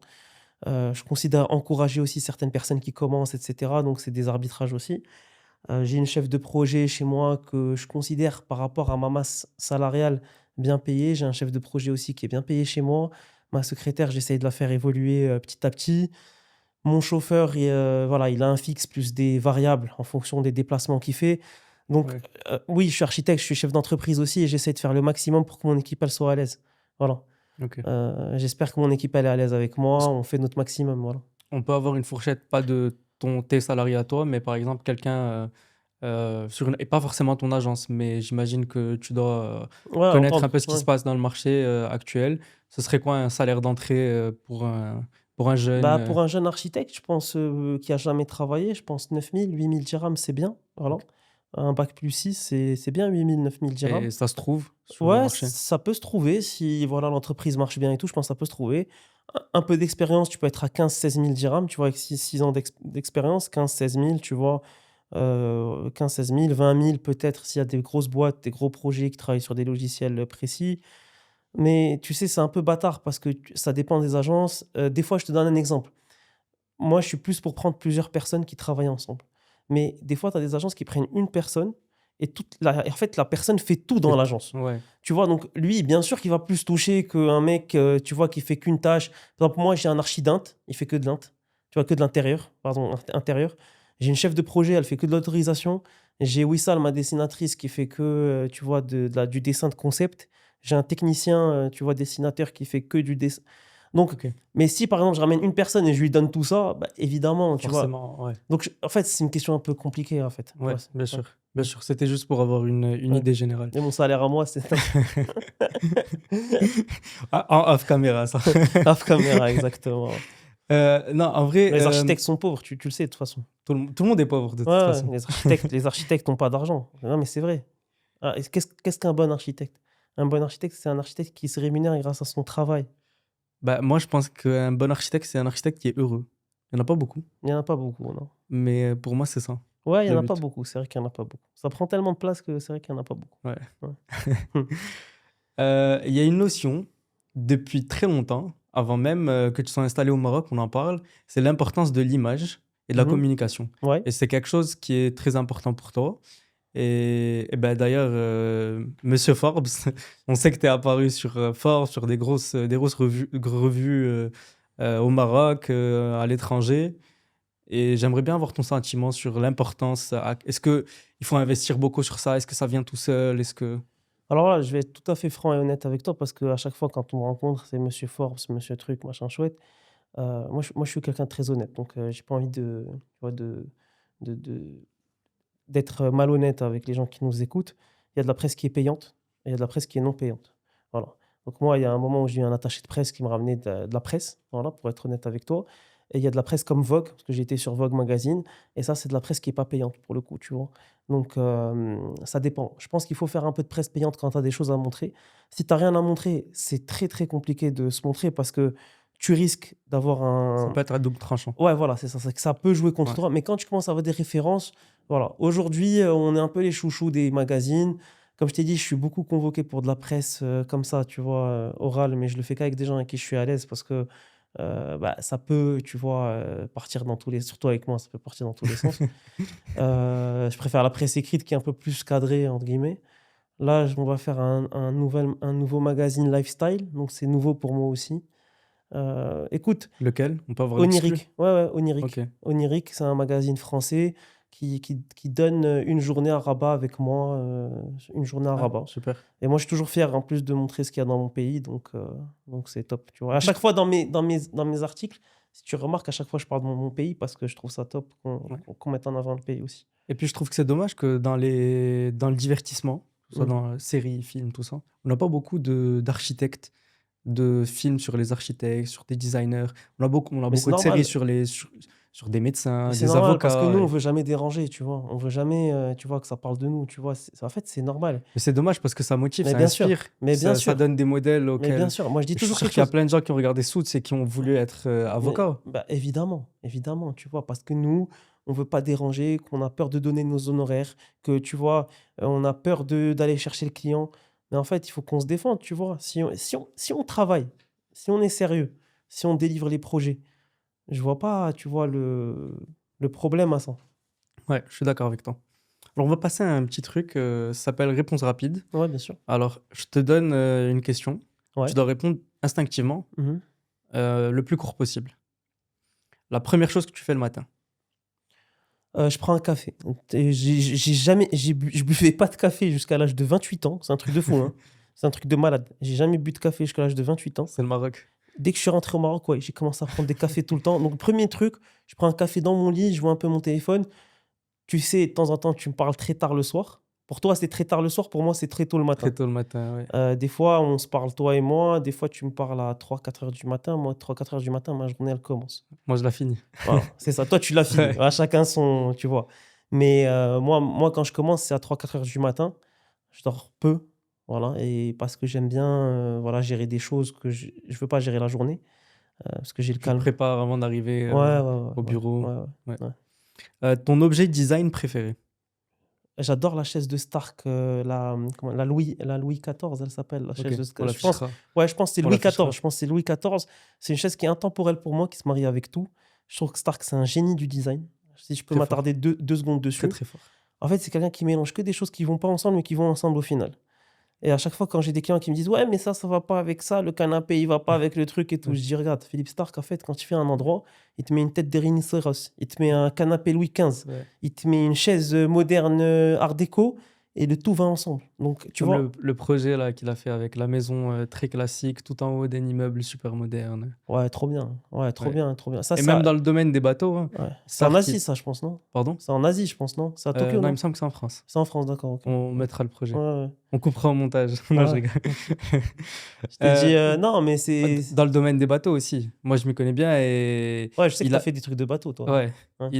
Je considère encourager aussi certaines personnes qui commencent, etc. Donc, c'est des arbitrages aussi. J'ai une chef de projet chez moi que je considère par rapport à ma masse salariale bien payée. J'ai un chef de projet aussi qui est bien payé chez moi. Ma secrétaire, j'essaye de la faire évoluer petit à petit. Mon chauffeur, voilà, il a un fixe plus des variables en fonction des déplacements qu'il fait. Donc, Ouais, oui, je suis architecte, je suis chef d'entreprise aussi et j'essaie de faire le maximum pour que mon équipe elle soit à l'aise. Voilà. ok. J'espère que mon équipe elle est à l'aise avec moi. On fait notre maximum. Voilà. On peut avoir une fourchette, pas de tes salariés à toi, mais par exemple quelqu'un et pas forcément ton agence, mais j'imagine que tu dois Ouais, connaître un entendre. peu ce qui Ouais. se passe dans le marché actuel. Ce serait quoi un salaire d'entrée pour un jeune Bah, pour un jeune architecte, je pense qui a jamais travaillé, je pense 9 000, 8 000 dirhams, c'est bien. Voilà. ok. Un bac plus 6, c'est bien 8 000, 9 000 dirhams. Et ça se trouve sur le Ouais, marché? ça peut se trouver si voilà l'entreprise marche bien et tout, je pense que ça peut se trouver. Un peu d'expérience, tu peux être à 15 000 16 000 dirhams, tu vois, avec 6 ans d'expérience, 15 000 16 000, tu vois, 15 000 16 000 20 000 peut-être s'il y a des grosses boîtes, des gros projets qui travaillent sur des logiciels précis. Mais tu sais, c'est un peu bâtard parce que ça dépend des agences. Des fois, je te donne un exemple. Moi, je suis plus pour prendre plusieurs personnes qui travaillent ensemble. Mais des fois, tu as des agences qui prennent une personne Et en fait, la personne fait tout dans l'agence. Ouais. Tu vois, donc lui, bien sûr qu'il va plus toucher qu'un mec, tu vois, qui fait qu'une tâche. Par exemple, moi, j'ai un archidint, il fait que de l'int. Tu vois, que de l'intérieur, pardon, intérieur. J'ai une chef de projet, elle fait que de l'autorisation. J'ai Wissal, ma dessinatrice, qui fait que, tu vois, du dessin de concept. J'ai un technicien, tu vois, dessinateur, qui fait que du dessin. Donc, Ok. mais si par exemple je ramène une personne et je lui donne tout ça, bah, évidemment, tu vois. Forcément, ouais. Donc en fait, c'est une question un peu compliquée en fait. Ouais, Ouais, bien ouais, sûr. Bien sûr. C'était juste pour avoir une ouais. idée générale. Et mon salaire à moi, c'est Ah, en off caméra, ça. off caméra, exactement. Non, en vrai, Les architectes sont pauvres, tu le sais de toute façon. tout le monde est pauvre de toute Ouais, façon. les architectes n'ont pas d'argent. Non, mais c'est vrai. Ah, et qu'est-ce qu'un bon architecte? Un bon architecte, c'est un architecte qui se rémunère grâce à son travail. Bah, moi, je pense qu'un bon architecte, c'est un architecte qui est heureux. Il n'y en a pas beaucoup, Il n'y en a pas beaucoup, non. mais pour moi, c'est ça, Ouais, il n'y le en a pas but. beaucoup. C'est vrai qu'il n'y en a pas beaucoup. Ça prend tellement de place que c'est vrai qu'il n'y en a pas beaucoup. Ouais. Ouais. Il y a une notion, depuis très longtemps, avant même que tu sois installé au Maroc, on en parle, c'est l'importance de l'image et de la Mhm. communication. Ouais. Et c'est quelque chose qui est très important pour toi. Et ben d'ailleurs, Monsieur Forbes, on sait que tu es apparu sur Forbes, sur des grosses revues au Maroc, à l'étranger. Et j'aimerais bien avoir ton sentiment sur l'importance. Est-ce qu'il faut investir beaucoup sur ça? Est-ce que ça vient tout seul? Est-ce que... Alors là, je vais être tout à fait franc et honnête avec toi parce qu'à chaque fois, quand on me rencontre, c'est Monsieur Forbes, Monsieur Truc, machin chouette. Moi, je suis quelqu'un de très honnête. Donc, j'ai pas envie tu vois, de- de- d'être malhonnête avec les gens qui nous écoutent. Il y a de la presse qui est payante et il y a de la presse qui est non payante. Voilà. Donc, moi, il y a un moment où j'ai eu un attaché de presse qui me ramenait de la presse, voilà, pour être honnête avec toi. Et il y a de la presse comme Vogue, parce que j'ai été sur Vogue Magazine. Et ça, c'est de la presse qui n'est pas payante pour le coup, tu vois. Donc, ça dépend. Je pense qu'il faut faire un peu de presse payante quand tu as des choses à montrer. Si tu n'as rien à montrer, c'est très, très compliqué de se montrer parce que tu risques d'avoir Ça peut être à double tranchant. Ouais, voilà, c'est ça. C'est que ça peut jouer contre Ouais. toi. Mais quand tu commences à avoir des références, voilà. Aujourd'hui, on est un peu les chouchous des magazines. Comme je t'ai dit, je suis beaucoup convoqué pour de la presse comme ça, tu vois, orale, mais je le fais qu'avec des gens avec qui je suis à l'aise parce que bah, ça peut, tu vois, partir dans tous les... Surtout avec moi, ça peut partir dans tous les sens. Je préfère la presse écrite qui est un peu plus cadrée, entre guillemets. Là, on va faire un nouveau magazine lifestyle, donc c'est nouveau pour moi aussi. Écoute, Lequel? On peut avoir l'exclu? Oniric, ouais, Oniric. Ok. Oniric, c'est un magazine français qui donne une journée à Rabat avec moi, une journée à Ah, Rabat. super. Et moi, je suis toujours fier en plus de montrer ce qu'il y a dans mon pays, donc c'est top. Tu vois. À chaque fois dans mes articles, si tu remarques, à chaque fois, je parle de mon pays parce que je trouve ça top Ouais. qu'on mette en avant le pays aussi. Et puis je trouve que c'est dommage que dans le divertissement, que ce soit Mm. dans séries, films, tout ça, on n'a pas beaucoup d'architectes, de films sur les architectes, sur des designers. On a Mais beaucoup c'est de séries normal. sur des médecins, Mais c'est des normal parce que avocats. nous, on veut jamais déranger, tu vois. On veut jamais, tu vois, que ça parle de nous, tu vois. En fait, c'est normal. Mais c'est dommage parce que ça motive, Mais ça bien sûr, inspire, mais bien ça sûr. donne des modèles Mais bien auxquels... sûr, moi je dis Je suis toujours sûr quelque qu'il y a chose. plein de gens qui ont regardé Suits et qui ont voulu être avocats. Bah, évidemment, évidemment, tu vois, parce que nous, on veut pas déranger, qu'on a peur de donner nos honoraires, que tu vois, on a peur d'aller chercher le client. Mais en fait, il faut qu'on se défende, tu vois. Si on travaille, si on est sérieux, si on délivre les projets, je vois pas, tu vois, le problème à ça. Ouais, je suis d'accord avec toi. Alors on va passer à un petit truc, ça s'appelle réponse rapide. Ouais, bien sûr. Alors, je te donne une question. Ouais. Tu dois répondre instinctivement, Mhm. le plus court possible. La première chose que tu fais le matin. Je prends un café. Et j'ai jamais, je buvais pas de café jusqu'à l'âge de 28 ans. C'est un truc de fou, hein. C'est un truc de malade. J'ai jamais bu de café jusqu'à l'âge de 28 ans. C'est le Maroc. Dès que je suis rentré au Maroc, ouais, j'ai commencé à prendre des cafés tout le temps. Donc, premier truc, je prends un café dans mon lit, je vois un peu mon téléphone. Tu sais, de temps en temps, tu me parles très tard le soir. Pour toi, c'est très tard le soir. Pour moi, c'est très tôt le Très matin. tôt le matin, ouais. Des fois, on se parle, toi et moi. Des fois, tu me parles à 3-4 heures du matin. Moi, 3-4 heures du matin, ma journée, elle commence. Moi, je la finis. Voilà, c'est ça. Toi, tu l'as fini. Ouais. À chacun son, tu vois. Mais moi, quand je commence, c'est à 3-4 heures du matin. Je dors peu. Voilà. Et parce que j'aime bien voilà, gérer des choses que je ne veux pas gérer la journée. Parce que j'ai le Tu te calme. prépares avant d'arriver Ouais, au bureau. ouais. Ouais. Ouais. Ton objet design préféré? J'adore la chaise de Stark, la Louis XIV, elle s'appelle, la chaise Ok, de on Stark. l'affichera. Ouais, je pense que c'est On Louis l'affichera. XIV. Je pense que c'est Louis XIV. C'est une chaise qui est intemporelle pour moi, qui se marie avec tout. Je trouve que Stark, c'est un génie du design. Si je peux Très m'attarder deux secondes dessus. Très, très fort. En fait, c'est quelqu'un qui mélange que des choses qui vont pas ensemble, mais qui vont ensemble au final. Et à chaque fois, quand j'ai des clients qui me disent: «Ouais, mais ça va pas avec ça, le canapé, il va pas avec le truc et tout». Ouais. Je dis: «Regarde, Philippe Stark, en fait, quand tu fais un endroit, il te met une tête de rhinocéros, il te met un canapé Louis XV, Ouais. il te met une chaise, moderne, art déco et le tout va ensemble». Donc tu Comme vois? le projet là qu'il a fait avec la maison très classique, tout en haut d'un immeuble super moderne. Ouais, trop bien. Ouais, trop Ouais. bien, trop bien. Ça Et même ça dans le domaine des bateaux, hein, ouais. C'est en Stark, Asie ça, je pense, non? pardon? C'est en Asie, je pense, non? C'est à Tokyo, Non, il me non? semble que c'est en France. C'est en France, d'accord, OK. On Ouais. mettra le projet. Ouais, ouais. On coupera au montage. Non, je Ouais, rigole. OK. Je t'ai dit, non, mais Dans le domaine des bateaux aussi. Moi, je m'y connais bien et ouais, je sais que il tu as a fait des trucs de bateau, toi. ouais, Ouais.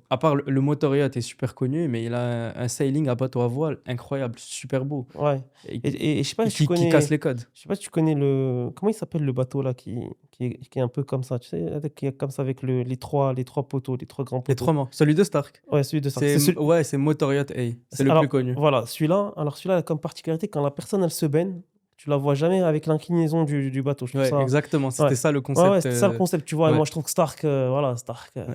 à part le motor yacht est super connu, mais il a un sailing à bateau à voile incroyable, super beau Ouais et et je sais pas si tu qui casse connais les codes. je sais pas si tu connais le comment il s'appelle le bateau là qui est un peu comme ça, tu sais? Avec qui est comme ça avec les trois poteaux, les 3 grands Les poteaux. 3 mâts. Celui de Stark. Ouais, celui de Stark. C'est C'est celui ouais, c'est motor yacht A. C'est c'est le plus alors connu. voilà, celui-là, il a comme particularité quand la personne elle se baigne, tu la vois jamais avec l'inclinaison du bateau. Je trouve Ouais, ça exactement, ouais. c'était ça le Ouais, ouais, concept, c'était ça le concept, tu vois? Et ouais, moi je trouve que Stark, voilà, Stark, ouais.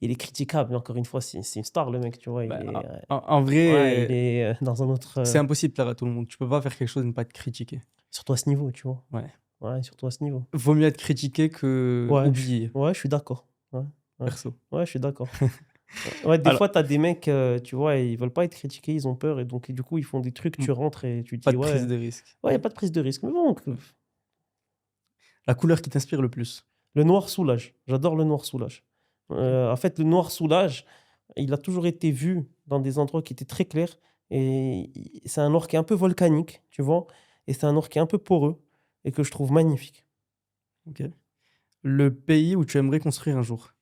il est critiquable, mais encore une fois, c'est une star le mec, tu vois? Il Bah, est, en ouais, il vrai, est, dans un autre, c'est impossible de plaire à tout le monde. Tu peux pas faire quelque chose et ne pas être critiqué. surtout à ce niveau, tu vois? Ouais. Ouais, surtout à ce niveau. Vaut mieux être critiqué que Ouais, oublié, ouais, je suis d'accord. Ouais, ouais. perso. Ouais, je suis d'accord. Ouais, des Alors, fois, tu as des mecs, tu vois, ils veulent pas être critiqués, ils ont peur et donc du coup, ils font des trucs, mmh, tu rentres et tu te pas dis: de prise «Ouais, de risque. ouais, y a pas de prise de risque». Mais bon, La couleur qui t'inspire le plus? le noir soulage. J'adore le noir soulage. OK. En fait, le noir soulage, il a toujours été vu dans des endroits qui étaient très clairs et i c'est un noir qui est un peu volcanique, tu vois? Et c'est un noir qui est un peu poreux et que je trouve magnifique. OK. Le pays où tu aimerais construire un jour?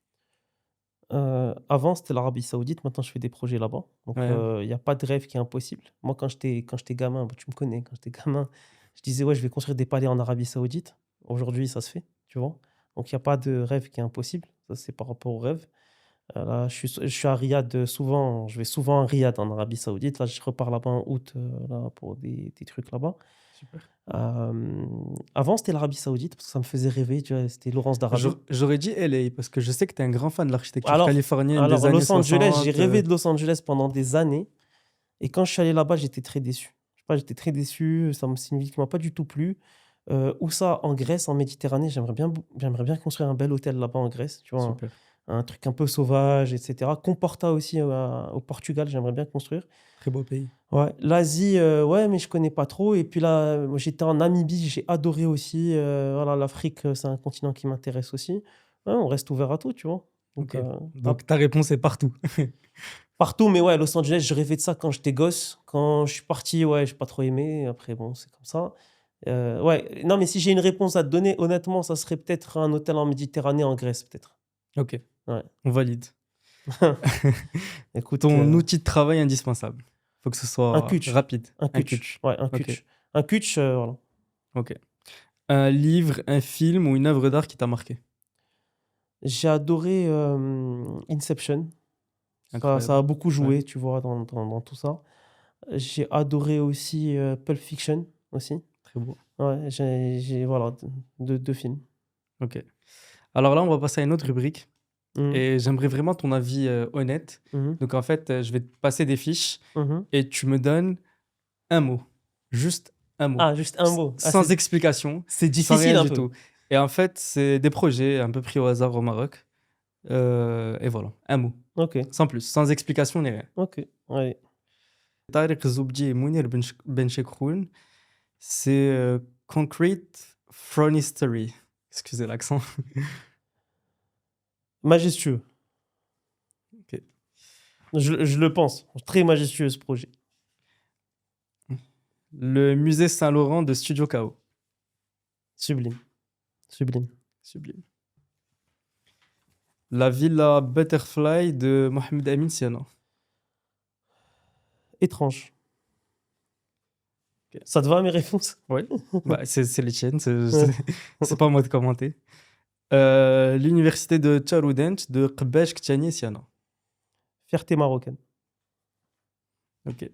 Avant, c'était l'Arabie Saoudite, maintenant je fais des projets là-bas. Donc, Ouais, il y a pas de rêve qui est impossible. Moi, quand j'étais gamin, bah, tu me connais, quand j'étais gamin, je disais: «Ouais, je vais construire des palais en Arabie Saoudite». Aujourd'hui, ça se fait, tu vois? Donc il y a pas de rêve qui est impossible. Ça, c'est par rapport au rêve. Là, je suis à Riyad, souvent, je vais souvent à Riyad en Arabie Saoudite. Là, je repars là-bas en août, là, pour des trucs là-bas. super. Avant, c'était l'Arabie Saoudite parce que ça me faisait rêver, tu vois? C'était Laurence d'Arabie. J'aurais dit LA parce que je sais que tu es un grand fan de l'architecture Alors californienne des alors années Los Angeles, j'ai 60, rêvé de Los Angeles pendant des années et quand je suis allé là-bas, j'étais très déçu. Je sais pas, j'étais très déçu, c'est une ville qui m'a pas du tout plu. Où ça? En Grèce, en Méditerranée, j'aimerais bien construire un bel hôtel là-bas en Grèce, tu vois? Un super, un truc un peu sauvage et cetera. Comporta aussi, au Portugal, j'aimerais bien construire. très beau pays. Ouais, l'Asie, ouais, mais je connais pas trop et puis là, moi j'étais en Namibie, j'ai adoré aussi, voilà, l'Afrique, c'est un continent qui m'intéresse aussi. Ouais, on reste ouvert à tout, tu vois? Donc, OK, ap donc ta réponse est partout. partout, mais ouais, Los Angeles, je rêvais de ça quand j'étais gosse. Quand je suis parti, ouais, j'ai pas trop aimé. Après, bon, c'est comme ça. Ouais, non, mais si j'ai une réponse à te donner, honnêtement, ça serait peut-être un hôtel en Méditerranée, en Grèce, peut-être. OK, Ouais. on valide. Écoute, Ton outil de travail indispensable? Faut que ce un soit kutch, rapide. un Un kutch, kutch. ouais, un OK, kutch. Un kutch, voilà. OK. Un livre, un film ou une œuvre d'art qui t'a marqué? J'ai adoré, Inception. Ça Incroyable. a beaucoup Ouais, joué, tu vois, dans tout ça. J'ai adoré aussi, Pulp Fiction, aussi. très beau. Ouais, j'ai voilà, 2 films. OK. Alors là, on va passer à une autre rubrique Mmh. et j'aimerais vraiment ton avis, honnête. Mmh mh. Donc en fait, je vais te passer des fiches Mmh. et tu me donnes un mot, juste un mot, Ah, juste un mot. Ah, sans explication, c'est sans rien difficile un du peu. tout. Et en fait, c'est des projets un peu pris au hasard au Maroc, et voilà, un mot, OK, sans plus, sans explication ni rien. OK, allez. Tariq Zoubdi et Mounir Benchekroun, c'est, Concrete Fronistery. Excusez l'accent. Majestueux. OK. Je le pense. Très majestueux ce projet. Le musée Saint-Laurent de Studio Chaos. Sublime, sublime. Sublime. La villa Butterfly de Mohamed Amin Siana. Étrange. OK. Ça te va mes réponses? Ouais, bah, c'est les tiennes, c'est pas à moi de commenter. L'université de Tcharoudant de Qbesh Ktani Siana. Fierté marocaine. OK.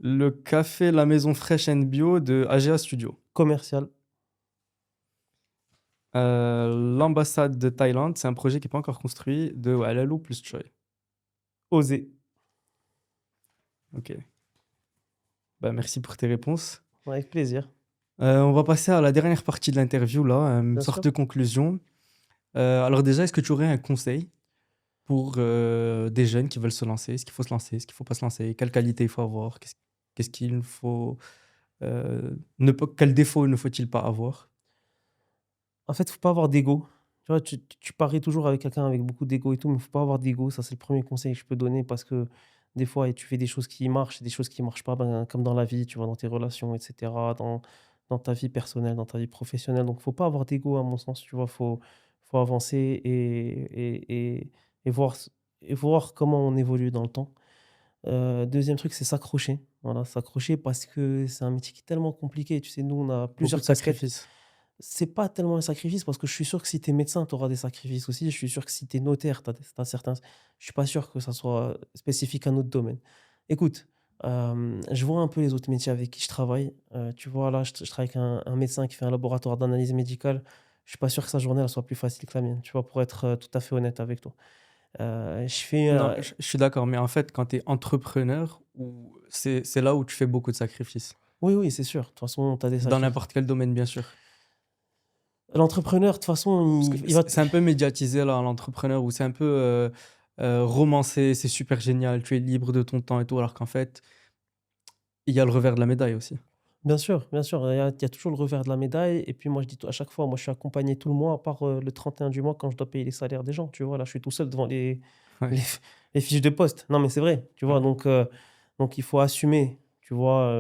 Le café La Maison Fresh and Bio de AGA Studio. Commercial. L'ambassade de Thaïlande, c'est un projet qui est pas encore construit de Walalou plus Choi. Oser. Ok. Bah, merci pour tes réponses. Avec plaisir, On va passer à la dernière partie de l'interview, là, une bien sorte sûr. de conclusion. Alors déjà, est-ce que tu aurais un conseil pour des jeunes qui veulent se lancer? Est-ce qu'il faut se lancer? Est-ce qu'il faut pas se lancer? Quelle qualité il faut avoir? Qu'est-ce qu'il faut... quel défaut ne faut-il pas avoir? En fait, faut pas avoir d'ego. Tu vois, tu paries toujours avec quelqu'un avec beaucoup d'ego et tout, mais faut pas avoir d'ego. Ça, c'est le premier conseil que je peux donner parce que des fois, tu fais des choses qui marchent et des choses qui marchent pas, ben, comme dans la vie, tu vois, dans tes relations, et cetera, dans ta vie personnelle, dans ta vie professionnelle. Donc, faut pas avoir d'ego à mon sens, tu vois? Faut avancer et voir et voir comment on évolue dans le temps. 2e truc, c'est s'accrocher. Voilà, s'accrocher parce que c'est un métier qui est tellement compliqué. Tu sais, nous, on a Beaucoup plusieurs de casquettes. sacrifices. C'est pas tellement un sacrifice parce que je suis sûr que si tu es médecin, tu auras des sacrifices aussi. Je suis sûr que si tu es notaire, tu as certains. Je suis pas sûr que ça soit spécifique à notre domaine. Écoute, je vois un peu les autres métiers avec qui je travaille. Tu vois, là, je travaille avec un médecin qui fait un laboratoire d'analyse médicale. Je suis pas sûr que sa journée elle soit plus facile que la mienne, tu vois, pour être tout à fait honnête avec toi. Je fais. Non, je suis d'accord, mais en fait, quand tu es entrepreneur, c'est là où tu fais beaucoup de sacrifices. Oui, oui, c'est sûr. De toute façon, tu as des Dans sacrifices. n'importe quel domaine, bien sûr. L'entrepreneur, de toute façon, Parce que il va. c'est un peu médiatisé, là, l'entrepreneur, où c'est un peu romancé, c'est super génial, tu es libre de ton temps et tout, alors qu'en fait, il y a le revers de la médaille aussi. Bien sûr, il y a toujours le revers de la médaille et puis moi je dis à chaque fois, moi je suis accompagné tout le mois à part, le 31 du mois quand je dois payer les salaires des gens, tu vois? Là, je suis tout seul devant Ouais, les les fiches de poste. Non, mais c'est vrai, tu vois? ouais. Donc il faut assumer, tu vois,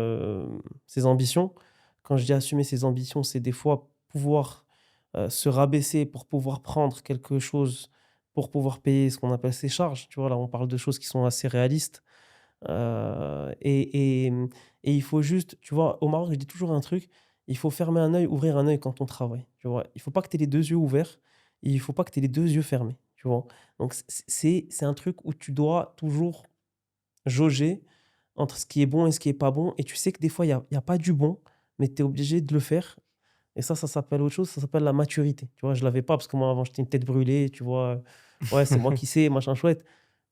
ses ambitions. Quand je dis assumer ses ambitions, c'est des fois pouvoir, se rabaisser pour pouvoir prendre quelque chose, pour pouvoir payer ce qu'on appelle ses charges, tu vois? Là, on parle de choses qui sont assez réalistes. Et il faut juste, tu vois, au Maroc, je dis toujours un truc, il faut fermer un œil, ouvrir un œil quand on travaille, tu vois? Il faut pas que tu aies les 2 yeux ouverts et il faut pas que tu aies les 2 yeux fermés, tu vois? Donc c'est un truc où tu dois toujours jauger entre ce qui est bon et ce qui est pas bon et tu sais que des fois, il y a pas du bon, mais tu es obligé de le faire et ça s'appelle autre chose, ça s'appelle la maturité, tu vois? Je l'avais pas parce que moi, avant, j'étais une tête brûlée, tu vois? Ouais, c'est moi qui sais, machin chouette.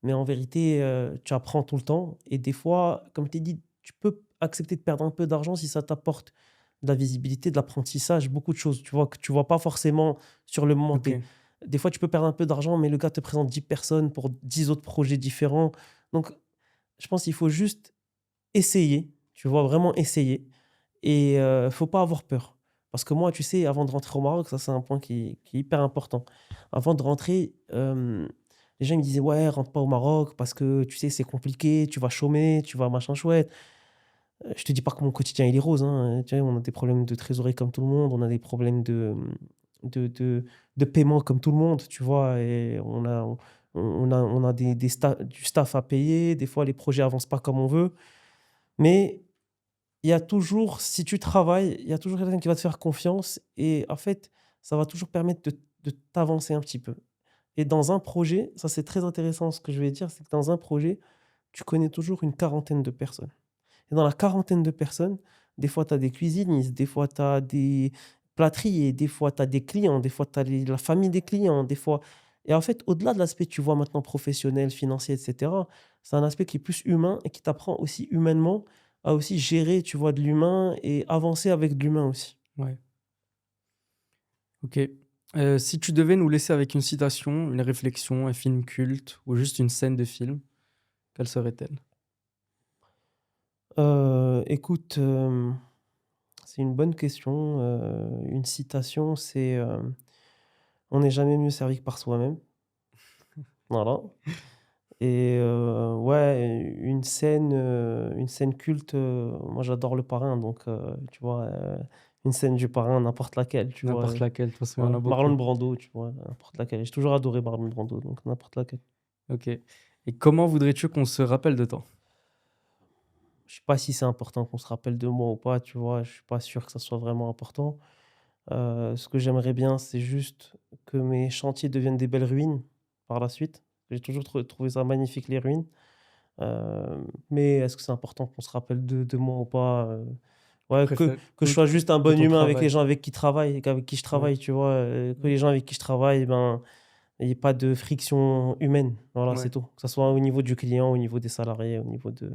Mais en vérité, tu apprends tout le temps et des fois, comme je t'ai dit, tu peux accepter de perdre un peu d'argent si ça t'apporte de la visibilité, de l'apprentissage, beaucoup de choses, tu vois? Que tu vois pas forcément sur le moment Ok, T. Des fois, tu peux perdre un peu d'argent, mais le gars te présente 10 personnes pour 10 autres projets différents. Donc, je pense qu'il faut juste essayer, tu vois? Vraiment essayer et faut pas avoir peur. Parce que moi, tu sais, avant de rentrer au Maroc, ça, c'est un point qui est hyper important. Avant de rentrer, les gens ils me disaient: «Ouais, rentre pas au Maroc parce que, tu sais, c'est compliqué, tu vas chômer, tu vas machin chouette». Je te dis pas que mon quotidien, il est rose, hein, tu sais, on a des problèmes de trésorerie comme tout le monde, on a des problèmes de de de paiement comme tout le monde, tu vois? Et on a du staff à payer, des fois les projets avancent pas comme on veut. Mais il y a toujours si tu travailles, il y a toujours quelqu'un qui va te faire confiance et en fait, ça va toujours permettre de t'avancer un petit peu. Et dans un projet, ça c'est très intéressant ce que je vais dire, c'est que dans un projet, tu connais toujours une quarantaine de personnes. Et dans la quarantaine de personnes, des fois tu as des cuisinistes, des fois tu as des plâtriers, des fois tu as des clients, des fois tu as la famille des clients, des fois et en fait, au-delà de l'aspect, tu vois maintenant professionnel, financier et cetera, c'est un aspect qui est plus humain et qui t'apprend aussi humainement à aussi gérer, tu vois, de l'humain et avancer avec de l'humain aussi. ouais. Ok. Si tu devais nous laisser avec une citation, une réflexion, un film culte ou juste une scène de film, quelle serait-elle? Écoute, c'est une bonne question, une citation, c'est, «On n'est jamais mieux servi que par soi-même». Voilà et ouais, une scène culte, moi j'adore Le Parrain donc tu vois, une scène du Parrain, n'importe laquelle, tu vois? N'importe laquelle, de toute façon, il y en Ouais, a Marlon beaucoup. Brando, tu vois? N'importe laquelle. J'ai toujours adoré Marlon Brando donc n'importe laquelle. Ok. Et comment voudrais-tu qu'on se rappelle de toi? Je sais pas si c'est important qu'on se rappelle de moi ou pas, tu vois? Je suis pas sûr que ça soit vraiment important. Ce que j'aimerais bien, c'est juste que mes chantiers deviennent des belles ruines par la suite. J'ai toujours trouvé ça magnifique les ruines. Mais est-ce que c'est important qu'on se rappelle de moi ou pas? Tu Ouais, préfères que je sois juste un que bon ton humain avec les travail. gens avec qui travaille avec qui je Ouais. travaille, tu vois? Que Ouais. les gens avec qui je travaille, ben, il n'y ait pas de friction humaine. Voilà, c'est Ouais, tout. Que ce soit au niveau du client, au niveau des salariés, au niveau de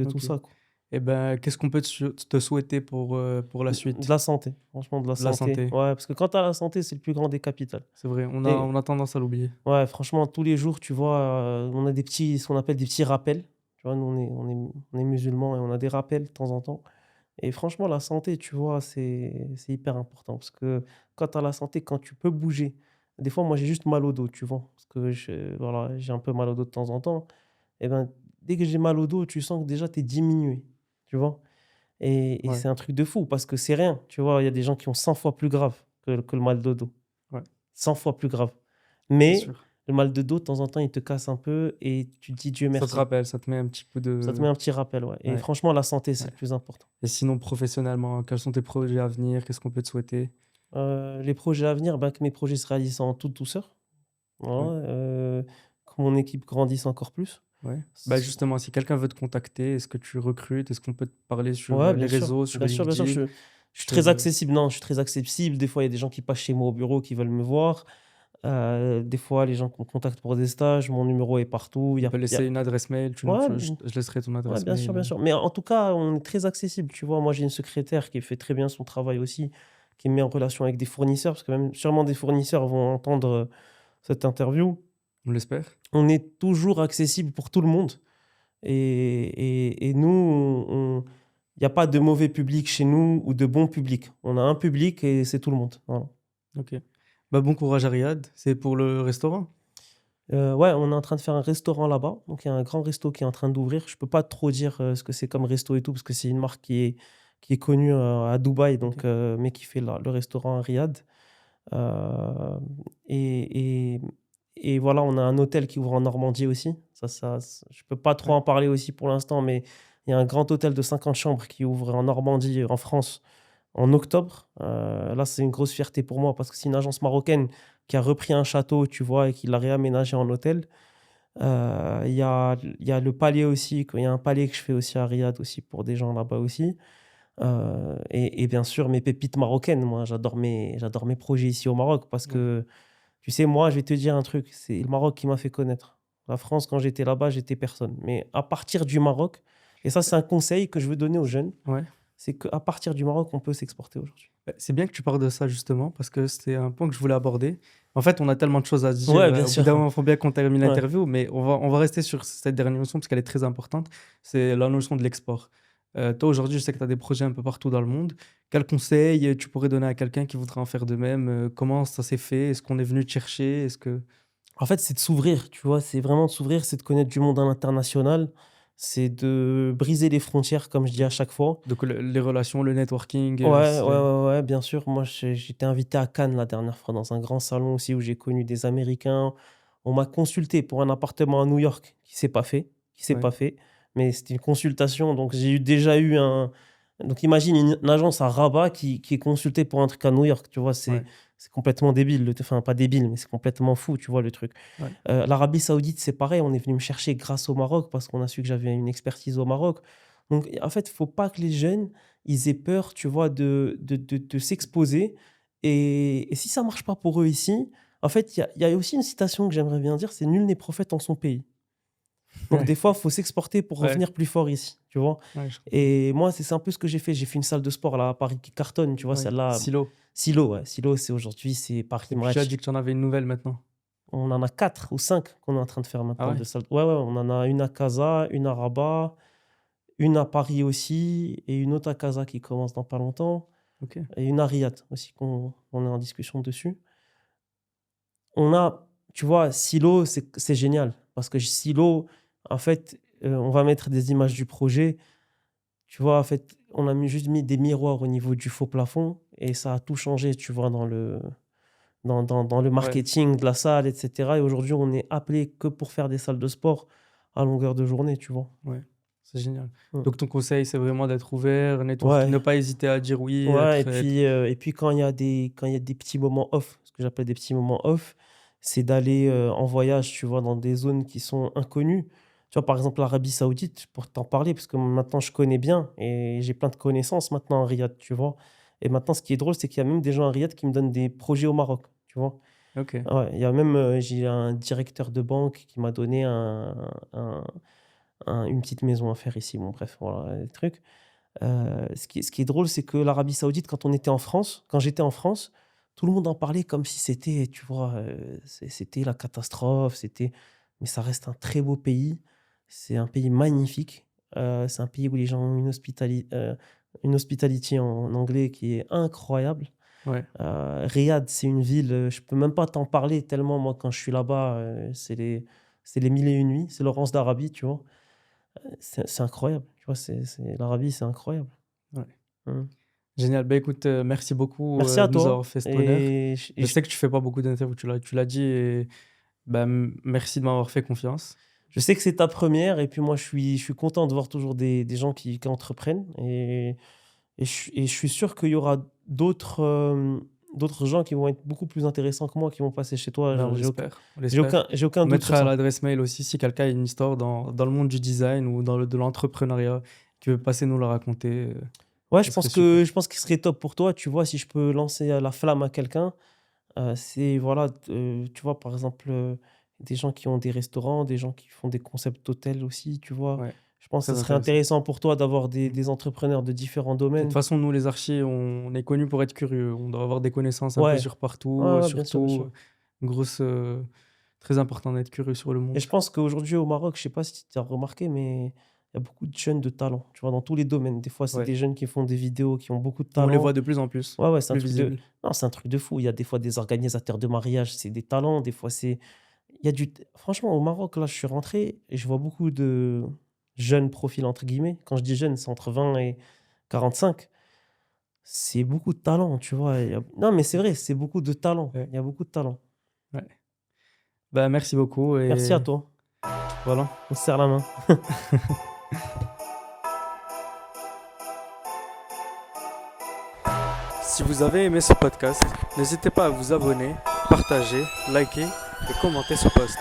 tout ok. ça, quoi. Et ben, qu'est-ce qu'on peut te souhaiter pour la De suite? la santé, franchement, de la De la santé. santé, Ouais, parce que quand tu as la santé, c'est le plus grand des capitales. c'est vrai, Et on a tendance à l'oublier. ouais, franchement, tous les jours, tu vois, on a des petits, ce qu'on appelle des petits rappels. Tu vois, nous, on est musulmans et on a des rappels de temps en temps. Et franchement, la santé, tu vois, c'est hyper important. Parce que quand tu as la santé, quand tu peux bouger, des fois, moi, j'ai juste mal au dos, tu vois. Parce que voilà, j'ai un peu mal au dos de temps en temps. Et ben, dès que j'ai mal au dos, tu sens que déjà, tu es diminué, tu vois. Et Ouais, c'est un truc de fou parce que c'est rien, tu vois. Il y a des gens qui ont 100 fois plus grave que le mal de dos. ouais, 100 fois plus grave. c'est Mais sûr. le mal de dos, de temps en temps, il te casse un peu et tu te dis Dieu Ça te merci. rappelle, ça te met un petit peu Ça te met de... un petit rappel, ouais. Et Ouais, franchement, la santé, c'est ouais. le plus important. Et sinon, professionnellement, quels sont tes projets à venir? Qu'est-ce qu'on peut te souhaiter? Les projets à venir, bah, que mes projets se réalisent en toute douceur. Ouais, Voilà, que mon équipe grandisse encore plus. ouais. Bah S justement, si quelqu'un veut te contacter, est-ce que tu recrutes? Est-ce qu'on peut te parler sur Ouais, les réseaux, sur bien sûr, bien sûr, LinkedIn, je suis sur... très accessible. Non, je suis très accessible. Des fois, il y a des gens qui passent chez moi au bureau, qui veulent me voir. Des fois, les gens qui me contactent pour des stages, mon numéro est partout. On peut Il y a laisser une adresse mail, ouais, je laisserai ton ouais, adresse bien sûr, mail. bien sûr. Mais en tout cas, on est très accessible, tu vois? Moi, j'ai une secrétaire qui fait très bien son travail aussi, qui me met en relation avec des fournisseurs, parce que même sûrement des fournisseurs vont entendre, cette interview. On l'espère. On est toujours accessible pour tout le monde et nous, il y a pas de mauvais public chez nous ou de bon public. On a un public et c'est tout le monde, voilà. Ok. Bah bon courage à Riyad, c'est pour le restaurant. Ouais, on est en train de faire un restaurant là-bas, donc il y a un grand resto qui est en train d'ouvrir. Je peux pas trop dire, ce que c'est comme resto et tout, parce que c'est une marque qui est connue, à Dubaï, Ok. donc mais qui fait le restaurant à Riyad. Hem et et et voilà, on a un hôtel qui ouvre en Normandie aussi. Je peux pas trop Ouais. en parler aussi pour l'instant, mais il y a un grand hôtel de 50 chambres qui ouvre en Normandie, en France, en octobre. Là, c'est une grosse fierté pour moi parce que c'est une agence marocaine qui a repris un château, tu vois? Et qui l'a réaménagé en hôtel. Il y a le palais aussi, il y a un palais que je fais aussi à Riyad aussi pour des gens là-bas aussi. Et bien sûr mes pépites marocaines. Moi, j'adore mes projets ici au Maroc parce Ouais. que, tu sais, moi, je vais te dire un truc, c'est le Maroc qui m'a fait connaître. La France, quand j'étais là-bas, j'étais personne. Mais à partir du Maroc, et ça, c'est un conseil que je veux donner aux jeunes, Ouais. c'est qu'à partir du Maroc, on peut s'exporter aujourd'hui. Bah, c'est bien que tu parles de ça justement, parce que c'était un point que je voulais aborder. En fait, on a tellement de choses à se dire. Ouais, bien Au bout sûr. d'un moment, il faut bien qu'on termine Ouais. l'interview, mais on va rester sur cette dernière notion parce qu'elle est très importante. C'est la notion de l'export. Toi, aujourd'hui, je sais que tu as des projets un peu partout dans le monde. Quel conseil tu pourrais donner à quelqu'un qui voudrait en faire de même? Comment ça s'est fait? Est-ce qu'on est venu te chercher? Est-ce que... En fait, c'est de s'ouvrir, tu vois? C'est vraiment de s'ouvrir, c'est de connaître du monde à l'international, c'est de briser les frontières, comme je dis à chaque fois. Donc, les relations, le networking, Ouais, ouais, c'est... ouais, ouais, bien sûr. Moi, j'étais invité à Cannes la dernière fois dans un grand salon aussi où j'ai connu des Américains. On m'a consulté pour un appartement à New York qui s'est Ouais, pas fait, mais c'était une consultation. Donc, déjà eu un. Donc, imagine une agence à Rabat qui est consultée pour un truc à New York. Tu vois, ouais, c'est complètement débile. Enfin, pas débile, mais c'est complètement fou, tu vois, le truc. ouais. L'Arabie Saoudite, c'est pareil. On est venu me chercher grâce au Maroc parce qu'on a su que j'avais une expertise au Maroc. Donc, en fait, il faut pas que les jeunes ils aient peur, tu vois, de s'exposer et si ça marche pas pour eux ici, en fait, il y a aussi une citation que j'aimerais bien dire, c'est: «Nul n'est prophète en son pays». Donc des Ouais, fois, il faut s'exporter pour ouais, revenir plus fort ici, tu vois? ouais, je comprends. Et moi, c'est un peu ce que j'ai fait. J'ai fait une salle de sport là à Paris qui cartonne, tu vois? Ouais. Celle-là, Silo. Silo, ouais, Silo, c'est aujourd'hui, c'est Paris Et puis, tu as Match. dit que tu en avais une nouvelle maintenant. On en a 4 ou 5 qu'on est en train de faire Ah maintenant ouais? de salles. Ouais, ouais, on en a une à Casa, une à Rabat, une à Paris aussi et une autre à Casa qui commence dans pas longtemps. Ok. Et une à Riyad aussi qu'on on est en discussion dessus. On a, tu vois, Silo, c'est génial parce que Silo, en fait, on va mettre des images du projet. Tu vois, en fait, on a juste mis des miroirs au niveau du faux plafond et ça a tout changé, tu vois, dans le Ouais, marketing de la salle, et cetera. Et aujourd'hui, on est appelé que pour faire des salles de sport à longueur de journée, tu vois? ouais, c'est génial. Mmh. Donc ton conseil, c'est vraiment d'être ouvert, networking, Ouais. ne pas hésiter à dire oui, Ouais, être... et puis quand il y a des petits moments off, ce que j'appelle des petits moments off, c'est d'aller, en voyage, tu vois, dans des zones qui sont inconnues. Tu vois, par exemple, l'Arabie Saoudite, pour t'en parler, parce que maintenant je connais bien et j'ai plein de connaissances maintenant à Riyad, tu vois? Et maintenant, ce qui est drôle, c'est qu'il y a même des gens à Riyad qui me donnent des projets au Maroc, tu vois? Ok. Ouais, il y a même, j'ai un directeur de banque qui m'a donné une petite maison à faire ici. Bon bref, voilà, les trucs. Ce qui est drôle, c'est que l'Arabie Saoudite, quand j'étais en France, tout le monde en parlait comme si c'était, tu vois, c'était la catastrophe, mais ça reste un très beau pays. C'est un pays magnifique. C'est un pays où les gens ont une hospitality en anglais qui est incroyable. Ouais. Riyad, c'est une ville, je peux même pas t'en parler tellement moi quand je suis là-bas, c'est les mille et une nuits, c'est Laurence d'Arabie, tu vois? C'est incroyable, tu vois? L'Arabie, c'est incroyable. Ouais. Mmh. Génial. Bah écoute, merci beaucoup Merci à de nous toi avoir fait cet honneur. et Je je sais que tu fais pas beaucoup d'interviews, tu l'as dit, et bah, merci de m'avoir fait confiance. je sais que c'est ta première et puis moi je suis content de voir toujours des gens qui entreprennent et je suis sûr qu'il y aura d'autres gens qui vont être beaucoup plus intéressants que moi qui vont passer chez toi. Ben, Je on j'ai l'espère. aucun j'ai aucun On doute sur mettra ça. l'adresse mail aussi si quelqu'un a une histoire dans le monde du design ou de l'entrepreneuriat qui veut passer nous la raconter. Ouais, Ça serait super. je pense qu'il serait top pour toi, tu vois? Si je peux lancer, la flamme à quelqu'un, c'est voilà, tu vois, par exemple, des gens qui ont des restaurants, des gens qui font des concepts d'hôtels aussi, tu vois? Ouais, Je pense que très ce serait intéressant. intéressant pour toi d'avoir des Mm. des entrepreneurs de différents De toute domaines. façon, nous, les archis, on est connus pour être curieux. On doit avoir des connaissances un peu Ouais, sur partout, ouais, ouais, bien sûr, bien surtout sûr. une grosse, très important d'être curieux sur le Et monde. je pense qu'aujourd'hui au Maroc, je sais pas si tu as remarqué, mais il y a beaucoup de jeunes de talent, tu vois? Dans tous les domaines. Des fois, c'est Ouais, des jeunes qui font des vidéos, qui ont beaucoup de on les voit talent. de plus en plus, Ouais, ouais, c'est un plus truc de visibles. non, c'est un truc de fou. Il y a des fois des organisateurs de mariage, c'est des talents, des fois c'est il y a du franchement au Maroc, là, je suis rentré et je vois beaucoup de «jeunes profils» entre guillemets. Quand je dis jeunes, c'est entre 20 et 45. C'est beaucoup de talent, tu vois? Non, mais c'est vrai, c'est beaucoup de talent. Ouais, Il y a beaucoup de talent. ouais. Bah, merci beaucoup Merci à et toi. voilà. On se serre la main. Si vous avez aimé ce podcast, n'hésitez pas à vous abonner, partager, liker et commenter ce post.